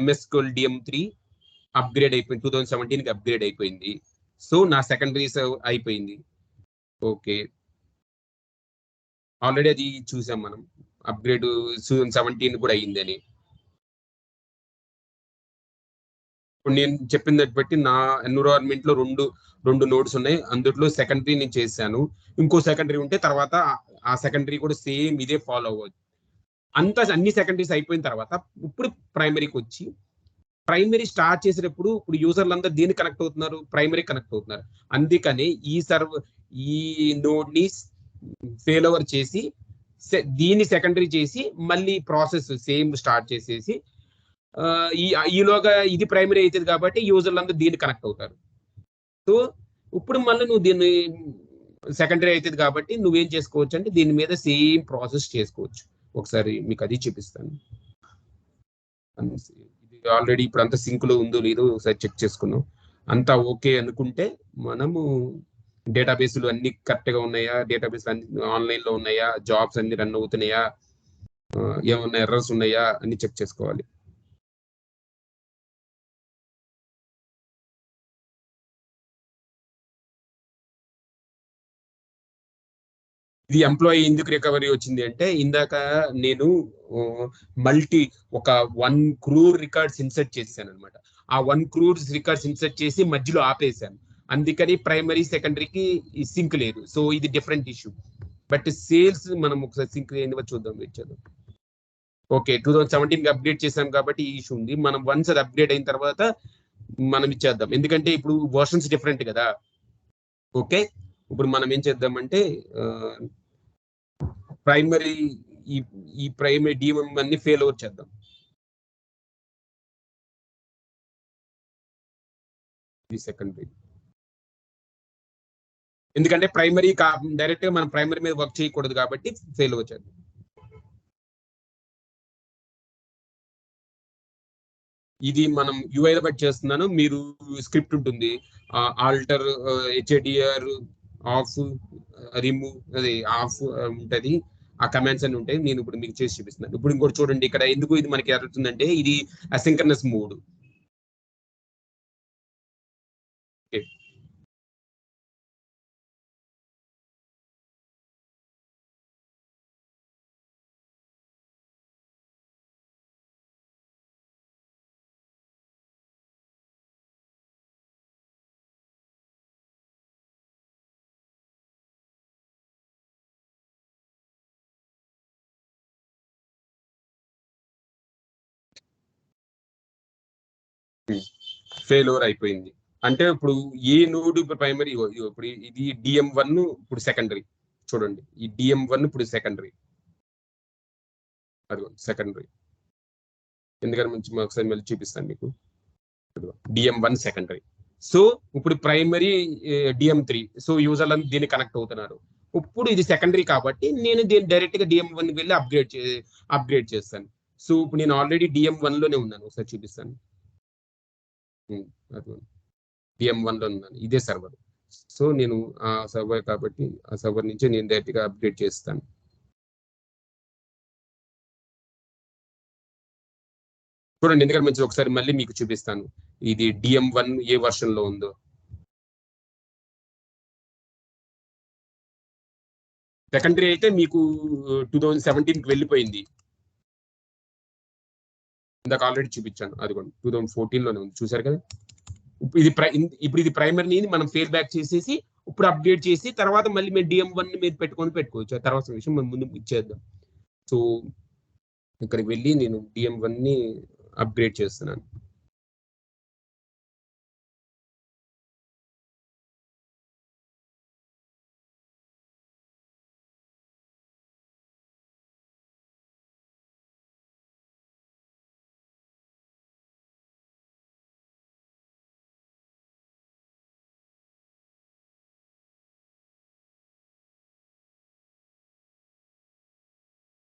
MSQL DM3 అప్గ్రేడ్ అయిపోయింది, 2017కి అప్గ్రేడ్ అయిపోయింది. సో నా సెకండరీస్ అయిపోయింది. ఓకే, ఆల్రెడీ అది చూసాం మనం, అప్గ్రేడ్ 2017 కూడా అయ్యిందని. ఇప్పుడు నేను చెప్పిన దాన్ని బట్టి నా ఎన్విరాన్మెంట్ లో రెండు నోడ్స్ ఉన్నాయి. అందులో సెకండరీ నేను చేశాను, ఇంకో సెకండరీ ఉంటే తర్వాత ఆ సెకండరీ కూడా సేమ్ ఇదే ఫాలో అవ్వచ్చు. అన్ని సెకండరీస్ అయిపోయిన తర్వాత ఇప్పుడు ప్రైమరీకి వచ్చి ప్రైమరీ స్టార్ట్ చేసేటప్పుడు ఇప్పుడు యూజర్లు అందరూ దీన్ని కనెక్ట్ అవుతున్నారు, ప్రైమరీ కనెక్ట్ అవుతున్నారు. అందుకని ఈ నోడ్ ని ఫెయిల్ ఓవర్ చేసి దీన్ని సెకండరీ చేసి మళ్ళీ ప్రాసెస్ సేమ్ స్టార్ట్ చేసేసి ఈలోగా ఇది ప్రైమరీ అవుతుంది కాబట్టి యూజర్లు అందరూ దీన్ని కనెక్ట్ అవుతారు. సో ఇప్పుడు మళ్ళీ నువ్వు దీన్ని సెకండరీ అవుతుంది కాబట్టి నువ్వేం చేసుకోవచ్చు అంటే దీని మీద సేమ్ ప్రాసెస్ చేసుకోవచ్చు. ఒకసారి మీకు అది చూపిస్తాను. ఇది ఆల్రెడీ ఇప్పుడు అంతా సింక్ లో ఉందో లేదో ఒకసారి చెక్ చేసుకున్నాం. అంతా ఓకే అనుకుంటే మనము డేటాబేస్లు అన్ని కరెక్ట్ గా ఉన్నాయా, డేటాబేస్ అన్ని ఆన్లైన్ లో ఉన్నాయా, జాబ్స్ అన్ని రన్ అవుతున్నాయా, ఏమన్నా ఎర్రర్స్ ఉన్నాయా అని చెక్ చేసుకోవాలి. ఇది ఎంప్లాయీ ఎందుకు రికవరీ వచ్చింది అంటే ఇందాక నేను మల్టీ ఒక 1 crore రికార్డ్స్ ఇన్సర్ట్ చేశాను అనమాట. ఆ 1 crore రికార్డ్స్ ఇన్సర్ట్ చేసి మధ్యలో ఆపేశాను. అందుకని ప్రైమరీ సెకండరీకి సింక్ లేదు. సో ఇది డిఫరెంట్ ఇష్యూ. బట్ సేల్స్ మనం ఒకసారి సింక్ ఏందో చూద్దాం, వెయిట్ చేద్దాం. ఓకే, 2017 కి అప్డేట్ చేసాం కాబట్టి ఈ ఇష్యూ ఉంది. మనం వన్స్ అది అప్డేట్ అయిన తర్వాత మనం ఇచ్చేద్దాం, ఎందుకంటే ఇప్పుడు వర్షన్స్ డిఫరెంట్ కదా. ఓకే, ఇప్పుడు మనం ఏం చేద్దామంటే ప్రైమరీ ఈ ఈ ప్రైమరీ డిఎం అన్ని ఫెయిల్ అవుట్ చేద్దాం. ఇది సెకండరీ, ఎందుకంటే ప్రైమరీ డైరెక్ట్ గా మనం ప్రైమరీ మీద వర్క్ చేయకూడదు కాబట్టి ఫెయిల్ అవుట్ చేద్దాం. ఇది మనం యూఐ బట్టి చేస్తున్నాను. మీరు స్క్రిప్ట్ ఉంటుంది, ఆల్టర్, హెచ్ఏడిఆర్, ఆఫ్, రిమూవ్, అది ఆఫ్ ఉంటది. ఆ కమాండ్స్ అన్ని ఉంటాయి. నేను ఇప్పుడు మీకు చేసి చూపిస్తున్నాను. ఇప్పుడు ఇంకోటి చూడండి, ఇక్కడ ఎందుకు ఇది మనకి ఎరుగుతుందంటే ఇది అసింక్రనస్ మోడ్. ఫెయిల్ ఓవర్ అయిపోయింది. అంటే ఇప్పుడు ఏ నోడ్ ప్రైమరీ, ఇప్పుడు ఇది డిఎం1 ఇప్పుడు సెకండరీ. చూడండి, ఈ డిఎం1 ఇప్పుడు సెకండరీ, అది సెకండరీ. ఎందుకని మంచి ఒకసారి మళ్ళీ చూపిస్తాను మీకు. డిఎం1 సెకండరీ. సో ఇప్పుడు ప్రైమరీ డిఎం3. సో యూజర్లు దీన్ని కనెక్ట్ అవుతున్నారు. ఇప్పుడు ఇది సెకండరీ కాబట్టి నేను దీన్ని డైరెక్ట్ గా డిఎం1 వెళ్ళి అప్గ్రేడ్ చేస్తాను. సో ఇప్పుడు నేను ఆల్రెడీ డిఎం1 లోనే ఉన్నాను. ఒకసారి చూపిస్తాను. అది డిఎం1 లో ఉన్నాను, ఇదే సర్వర్. సో నేను ఆ సర్వర్ కాబట్టి ఆ సర్వర్ నుంచి నేను డైరెక్ట్ గా అప్డేట్ చేస్తాను. చూడండి, ఎందుకంటే మంచి ఒకసారి మళ్ళీ మీకు చూపిస్తాను ఇది డిఎం1 ఏ వర్షన్ లో ఉందో. సెకండరీ అయితే మీకు 2017 కి వెళ్ళిపోయింది. ఇందాక ఆల్రెడీ చూపించాను, అది కూడా 2014 లోనే ఉంది, చూసారు కదా. ఇప్పుడు ఇది ప్రైమరీని మనం ఫెయిల్ బ్యాక్ చేసేసి ఇప్పుడు అప్డేట్ చేసి తర్వాత మళ్ళీ మేము డిఎం1 మీద పెట్టుకోవచ్చు. ఆ తర్వాత విషయం మనం ముందు ఇచ్చేద్దాం. సో ఇక్కడికి వెళ్ళి నేను డిఎం1 ని అప్గ్రేడ్ చేస్తున్నాను.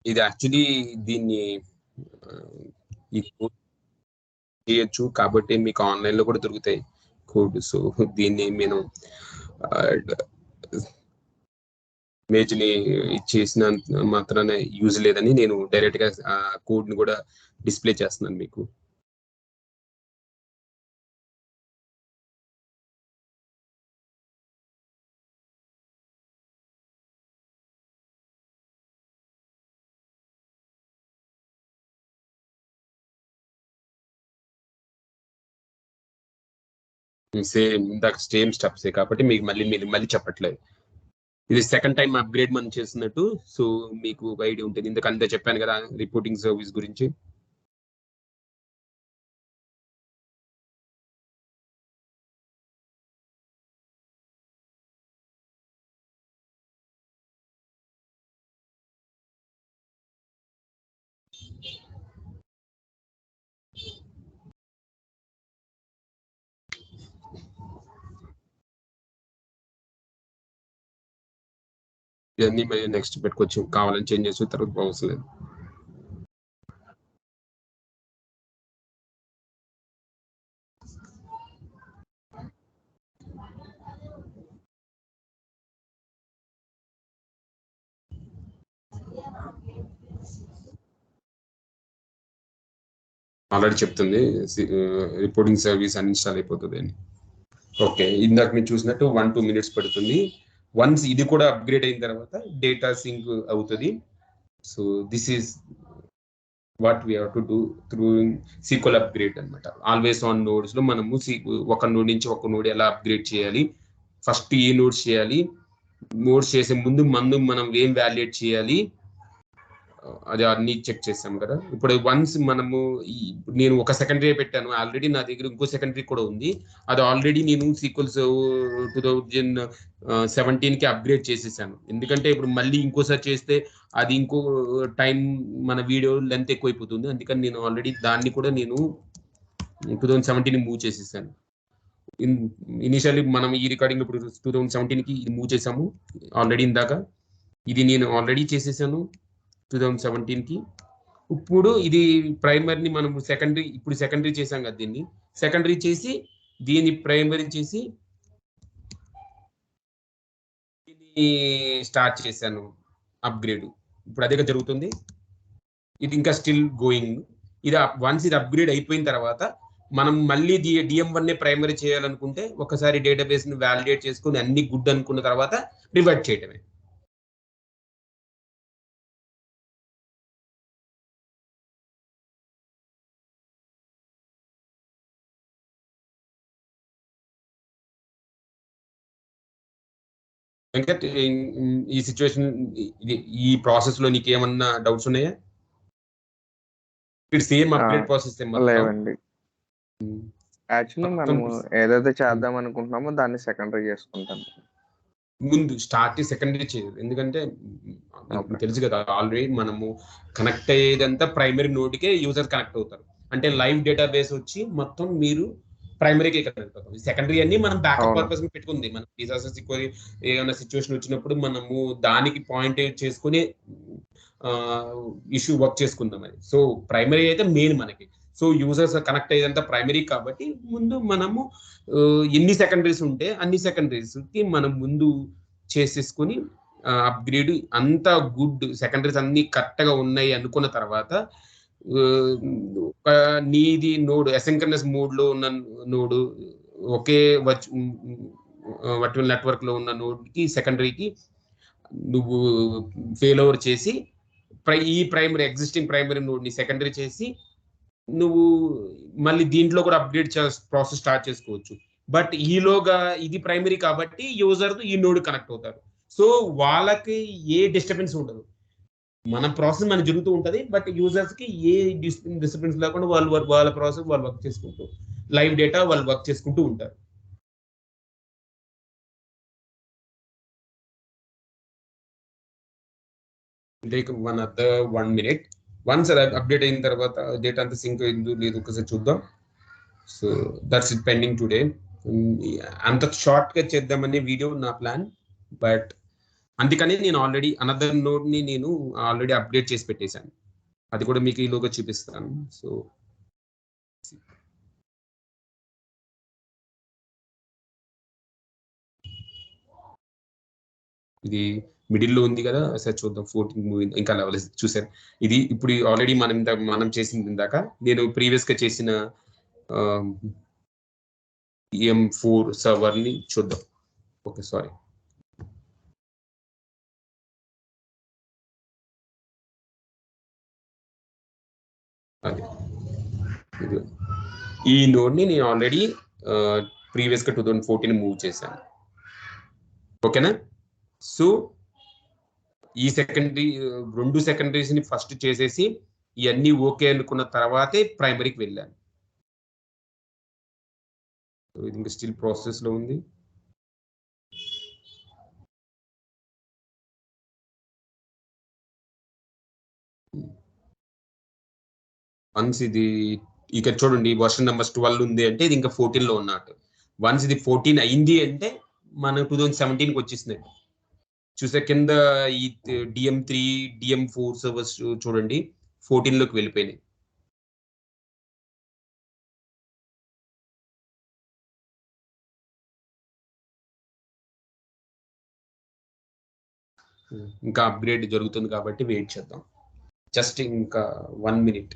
ఇది యాక్చువల్లీ దీన్ని ఈ కోడ్ చేయొచ్చు కాబట్టి మీకు ఆన్లైన్ లో కూడా దొరుకుతాయి కోడ్. సో దీన్ని నేను ఇమేజ్ ని చేసిన మాత్రానే యూజ్ లేదని నేను డైరెక్ట్ గా ఆ కోడ్ ని కూడా డిస్ప్లే చేస్తున్నాను మీకు. సేమ్ ఇందాక సేమ్ స్టెప్స్ కాబట్టి మీకు మీరు మళ్ళీ చెప్పట్లేదు. ఇది సెకండ్ టైం అప్గ్రేడ్ మనం చేస్తున్నట్టు. సో మీకు ఐడియా ఉంటుంది, ఇందుకంతే చెప్పాను కదా రిపోర్టింగ్ సర్వీస్ గురించి. ఇవన్నీ నెక్స్ట్ పెట్టుకోవచ్చు, కావాలని చేంజ్ చేసి తర్వాత అవసరం లేదు. ఆల్రెడీ చెప్తుంది రిపోర్టింగ్ సర్వీస్ అన్ఇన్స్టాల్ అయిపోతుంది అని. ఓకే, ఇందాక మీరు చూసినట్టు 1-2 minutes పడుతుంది. వన్స్ ఇది కూడా అప్గ్రేడ్ అయిన తర్వాత డేటా సింక్ అవుతుంది. So this is what we have to do through sequel upgrade అనమాట. ఆల్వేస్ ఆన్ నోడ్స్ లో మనము ఒక నోడ్ నుంచి ఒక నోడ్ ఎలా అప్గ్రేడ్ చేయాలి, ఫస్ట్ ఏ నోడ్స్ చేయాలి, నోడ్స్ చేసే ముందు మనం ఏం వాల్యుయేట్ చేయాలి, అది అన్ని చెక్ చేస్తాం కదా. ఇప్పుడు వన్స్ మనము నేను ఒక సెకండరీ పెట్టాను, ఆల్రెడీ నా దగ్గర ఇంకో సెకండరీ కూడా ఉంది. అది ఆల్రెడీ నేను సీక్వెల్స్ 2017 కి అప్గ్రేడ్ చేసేసాను. ఎందుకంటే ఇప్పుడు మళ్ళీ ఇంకోసారి చేస్తే అది ఇంకో టైం మన వీడియో లెంత్ ఎక్కువైపోతుంది. అందుకని నేను ఆల్రెడీ దాన్ని కూడా నేను 2017 మూవ్ చేసేసాను. ఇనిషియల్లీ మనం ఈ రికార్డింగ్ ఇప్పుడు 2017 కి ఇది మూవ్ చేసాము ఆల్రెడీ. ఇందాక ఇది నేను ఆల్రెడీ చేసేసాను 2017 కి. ఇప్పుడు ఇది ప్రైమరీని మనం ఇప్పుడు సెకండరీ చేసాం కదా, దీన్ని సెకండరీ చేసి దీన్ని ప్రైమరీ చేసి దీన్ని స్టార్ట్ చేశాను అప్గ్రేడ్. ఇప్పుడు అదే జరుగుతుంది, ఇది ఇంకా స్టిల్ గోయింగ్. ఇది వన్స్ ఇది అప్గ్రేడ్ అయిపోయిన తర్వాత మనం మళ్ళీ DM1 ప్రైమరీ చేయాలనుకుంటే ఒకసారి డేటాబేస్ ని వాలిడేట్ చేసుకుని అన్ని గుడ్ అనుకున్న తర్వాత రివర్ట్ చేయటమే. వెంకట్, ఈ సిచ్యువేషన్ ఈ ప్రాసెస్ లో నీకు ఏమన్నా డౌట్స్ ఉన్నాయా? ఇప్పుడు సేమ్ అప్గ్రేడ్ ప్రాసెస్ లేవండి. యాక్చువల్లీ మనం ఏదైతే చేద్దాం అనుకుంటున్నామో దాన్ని సెకండరీ చేసుకుంటాం. ముందు స్టార్ట్ సెకండరీ చేయదు, ఎందుకంటే తెలుసు కదా ఆల్రెడీ మనము కనెక్ట్ అయ్యేదంతా ప్రైమరీ నోడ్కే యూజర్ కనెక్ట్ అవుతారు. అంటే లైవ్ డేటాబేస్ వచ్చి మొత్తం మీరు ప్రైమరీకి కనెక్ట్ అవుతాం. సెకండరీ అన్ని మనం బ్యాకప్ పర్పస్ పెట్టుకుంది. మనం డిజాస్టర్ ఏమైనా సిచ్యువేషన్ వచ్చినప్పుడు మనము దానికి పాయింట్ చేసుకుని ఇష్యూ వర్క్ చేసుకుందాం అని. సో ప్రైమరీ అయితే మెయిన్ మనకి. సో యూజర్స్ కనెక్ట్ అయ్యేదంతా ప్రైమరీ కాబట్టి ముందు మనము ఎన్ని సెకండరీస్ ఉంటే అన్ని సెకండరీస్ కి మనం ముందు చేసేసుకుని అప్గ్రేడ్ అంతా గుడ్, సెకండరీస్ అన్ని కరెక్ట్ గా ఉన్నాయి అనుకున్న తర్వాత నీది నోడ్ అసింక్రనస్ మోడ్ లో ఉన్న నోడు ఒకే వర్చువల్ నెట్వర్క్ లో ఉన్న నోడ్ కి సెకండరీకి నువ్వు ఫెయిల్ ఓవర్ చేసి ఈ ప్రైమరీ ఎగ్జిస్టింగ్ ప్రైమరీ నోడ్ ని సెకండరీ చేసి నువ్వు మళ్ళీ దీంట్లో కూడా అప్గ్రేడ్ ప్రాసెస్ స్టార్ట్ చేసుకోవచ్చు. బట్ ఈలోగా ఇది ప్రైమరీ కాబట్టి యూజర్ ఈ నోడ్ కనెక్ట్ అవుతారు. సో వాళ్ళకి ఏ డిస్టర్బెన్స్ ఉండదు, మన ప్రాసెస్ మనకి జరుగుతూ ఉంటది. బట్ యూజర్స్ కి ఏ డిస్టర్బెన్స్ లేకుండా వాళ్ళ ప్రాసెస్ వాళ్ళు వర్క్ చేసుకుంటూ, లైవ్ డేటా వాళ్ళు వర్క్ చేసుకుంటూ ఉంటారు. Take 1 minute. వన్స్ అప్డేట్ అయిన తర్వాత డేటా అంతా సింక్ అయిందో లేదు ఒకసారి చూద్దాం. So that's it pending today. అంత షార్ట్ గా చేద్దామనే వీడియో నా ప్లాన్, బట్ అందుకని నేను ఆల్రెడీ అనదర్ నోడ్ ని నేను ఆల్రెడీ అప్డేట్ చేసి పెట్టేశాను. అది కూడా మీకు ఈలోగా చూపిస్తాను. సో ఇది మిడిల్లో ఉంది కదా, సార్ చూద్దాం. 14 మూవీ ఇంకా లెవెల్ చూసారు. ఇది ఇప్పుడు ఆల్రెడీ మనం చేసింది ఇందాక నేను ప్రీవియస్ గా చేసిన EM4 సర్వర్ ని చూద్దాం. Okay, sorry. ఈ నోడ్ ని నేను ఆల్రెడీ ప్రీవియస్ గా 2014 మూవ్ చేశాను. ఓకేనా? సో ఈ రెండు సెకండరీస్ ని ఫస్ట్ చేసేసి ఇవన్నీ ఓకే అనుకున్న తర్వాతే ప్రైమరీకి వెళ్ళాను. ఇది ఇంకా స్టిల్ ప్రాసెస్ లో ఉంది. వన్స్ ఇది ఇక్కడ చూడండి వర్షన్ నెంబర్ 12 ఉంది అంటే ఇది ఇంకా 14 లో ఉన్నట్టు. వన్స్ ఇది 14 అయింది అంటే మనం 2017కి వచ్చేసినట్టు. చూసే కింద ఈ DM3 DM4 సర్వర్స్ చూడండి 14 లోకి వెళ్ళిపోయినాయి. ఇంకా అప్గ్రేడ్ జరుగుతుంది కాబట్టి వెయిట్ చేద్దాం. జస్ట్ ఇంకా 1 minute,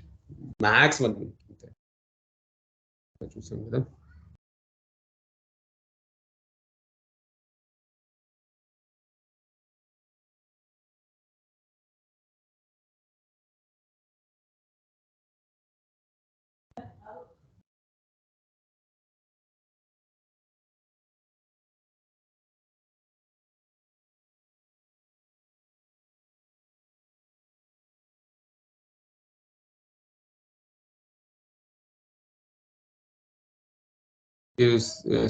మ్యాక్స్ 1 minute అంతే. చూసాం కదా.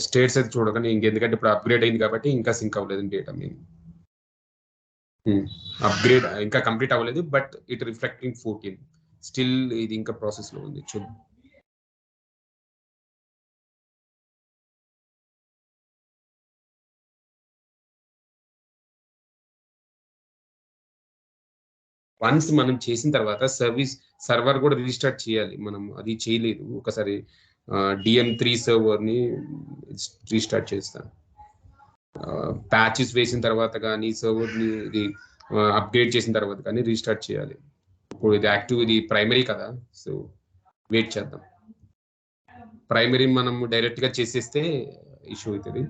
స్టేట్స్ అయితే చూడకండి ఇంకెందుకంటే ఇప్పుడు అప్గ్రేడ్ అయింది కాబట్టి ఇంకా సింక్ అవ్వలేదు డేటా మేము. అప్గ్రేడ్ ఇంకా కంప్లీట్ అవ్వలేదు బట్ ఇట్ రిఫ్లెక్టింగ్ 14 స్టిల్ ఇది ఇంకా ప్రాసెస్ లో ఉంది. చూద్దాం. వన్స్ మనం చేసిన తర్వాత సర్వర్ కూడా రీస్టార్ట్ చేయాలి. మనం అది చేయలేదు. ఒకసారి DM3 సర్వర్ని రీస్టార్ట్ చేస్తాను. ప్యాచెస్ వేసిన తర్వాత కానీ సర్వర్ని ఇది అప్గ్రేడ్ చేసిన తర్వాత కానీ రీస్టార్ట్ చేయాలి. ఇప్పుడు ఇది యాక్టివ్, ఇది ప్రైమరీ కదా, సో వెయిట్ చేద్దాం. ప్రైమరీ మనం డైరెక్ట్గా చేసేస్తే ఇష్యూ అవుతుంది.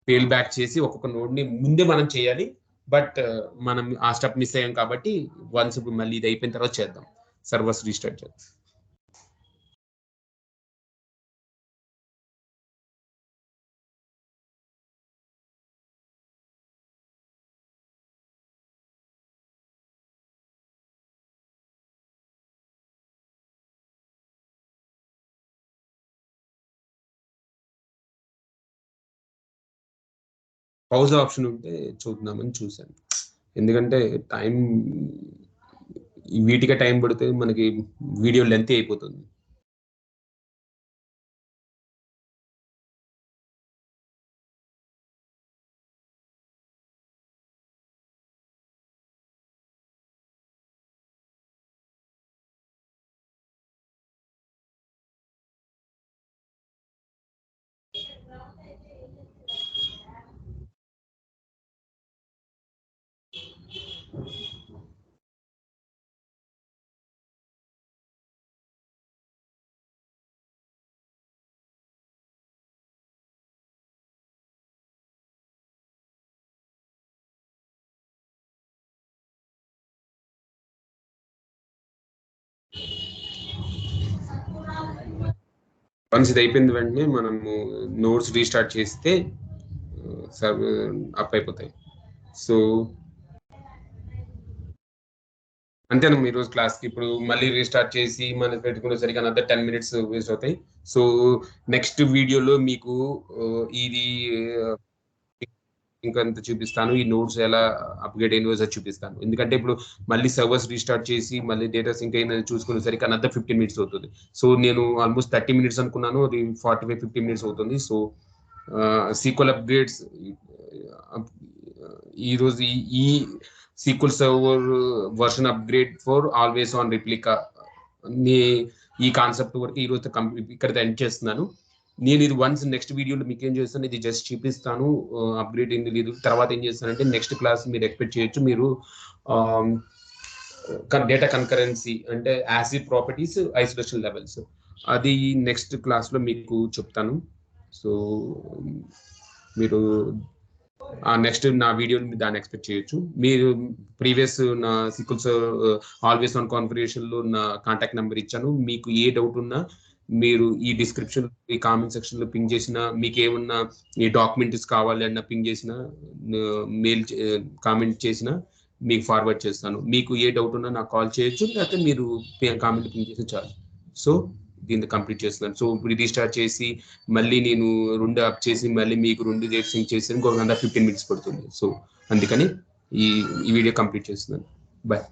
ఫెయిల్ బ్యాక్ చేసి ఒక్కొక్క నోడ్ని ముందే మనం చేయాలి. బట్ మనం ఆ స్టెప్ మిస్ అయ్యాం కాబట్టి వన్స్ ఇప్పుడు మళ్ళీ ఇది అయిపోయిన తర్వాత చేద్దాం. సర్వర్స్ రీస్టార్ట్ చేద్దాం. పౌజ్ ఆప్షన్ ఉంటే చూద్దామని చూశాను. ఎందుకంటే టైం వీటికే టైం పడితే మనకి వీడియో లెంత్ అయిపోతుంది. వన్స్ ఇది అయిపోయిన వెంటనే మనము నోట్స్ రీస్టార్ట్ చేస్తే అప్ అయిపోతాయి. సో అంతేనమ్మా ఈరోజు క్లాస్కి. ఇప్పుడు మళ్ళీ రీస్టార్ట్ చేసి మనం పెట్టుకునేసరికి another 10 minutes వేస్ట్ అవుతాయి. సో నెక్స్ట్ వీడియోలో మీకు ఇది ఇంకంత చూపిస్తాను. ఈ నోట్స్ ఎలా అప్గ్రేడ్ అయినో చూపిస్తాను. ఎందుకంటే ఇప్పుడు మళ్ళీ సర్వర్స్ రీస్టార్ట్ చేసి మళ్ళీ డేటా సింక్ అయిందని చూసుకునేసరికి another 15 minutes అవుతుంది. సో నేను ఆల్మోస్ట్ 30 minutes అనుకున్నాను, అది 45-50 minutes అవుతుంది. సో సీక్వల్ అప్గ్రేడ్స్ ఈరోజు ఈ SQL server version upgrade for always on replica ఈ కాన్సెప్ట్ వరకు ఈరోజు ఇక్కడ ఎండ్ చేస్తున్నాను. నేను ఇది వన్స్ నెక్స్ట్ వీడియోలో మీకు ఏం చేస్తాను, ఇది జస్ట్ చూపిస్తాను. అప్గ్రేడ్ ఏంది లేదు, తర్వాత ఏం చేస్తానంటే నెక్స్ట్ క్లాస్ మీరు ఎక్స్పెక్ట్ చేయొచ్చు. మీరు డేటా కన్కరెన్సీ అంటే యాసిడ్ ప్రాపర్టీస్, ఐసోలేషన్ లెవెల్స్, అది నెక్స్ట్ క్లాస్లో మీకు చెప్తాను. సో మీరు నెక్స్ట్ నా వీడియో దాన్ని ఎక్స్పెక్ట్ చేయొచ్చు. మీరు ప్రీవియస్ నా SQL ఆల్వేస్ ఆన్ కాన్ఫిగరేషన్లో నా కాంటాక్ట్ నెంబర్ ఇచ్చాను. మీకు ఏ డౌట్ ఉన్నా మీరు ఈ డిస్క్రిప్షన్, ఈ కామెంట్ సెక్షన్లో పింగ్ చేసిన, మీకు ఏమన్నా ఈ డాక్యుమెంట్స్ కావాలి అన్న పింగ్ చేసిన, మెయిల్ కామెంట్ చేసిన మీకు ఫార్వర్డ్ చేస్తాను. మీకు ఏ డౌట్ ఉన్నా నాకు కాల్ చేయొచ్చు, లేకపోతే మీరు కామెంట్ పింగ్ చేసి చాలు. సో దీన్ని కంప్లీట్ చేస్తున్నాను. సో ఇప్పుడు రీస్టార్ట్ చేసి మళ్ళీ నేను 2 అప్ చేసి మళ్ళీ మీకు 2 డేట్ సింక్ చేసి ఇంకొక 15 minutes పడుతుంది. సో అందుకని ఈ వీడియో కంప్లీట్ చేస్తున్నాను. బాయ్.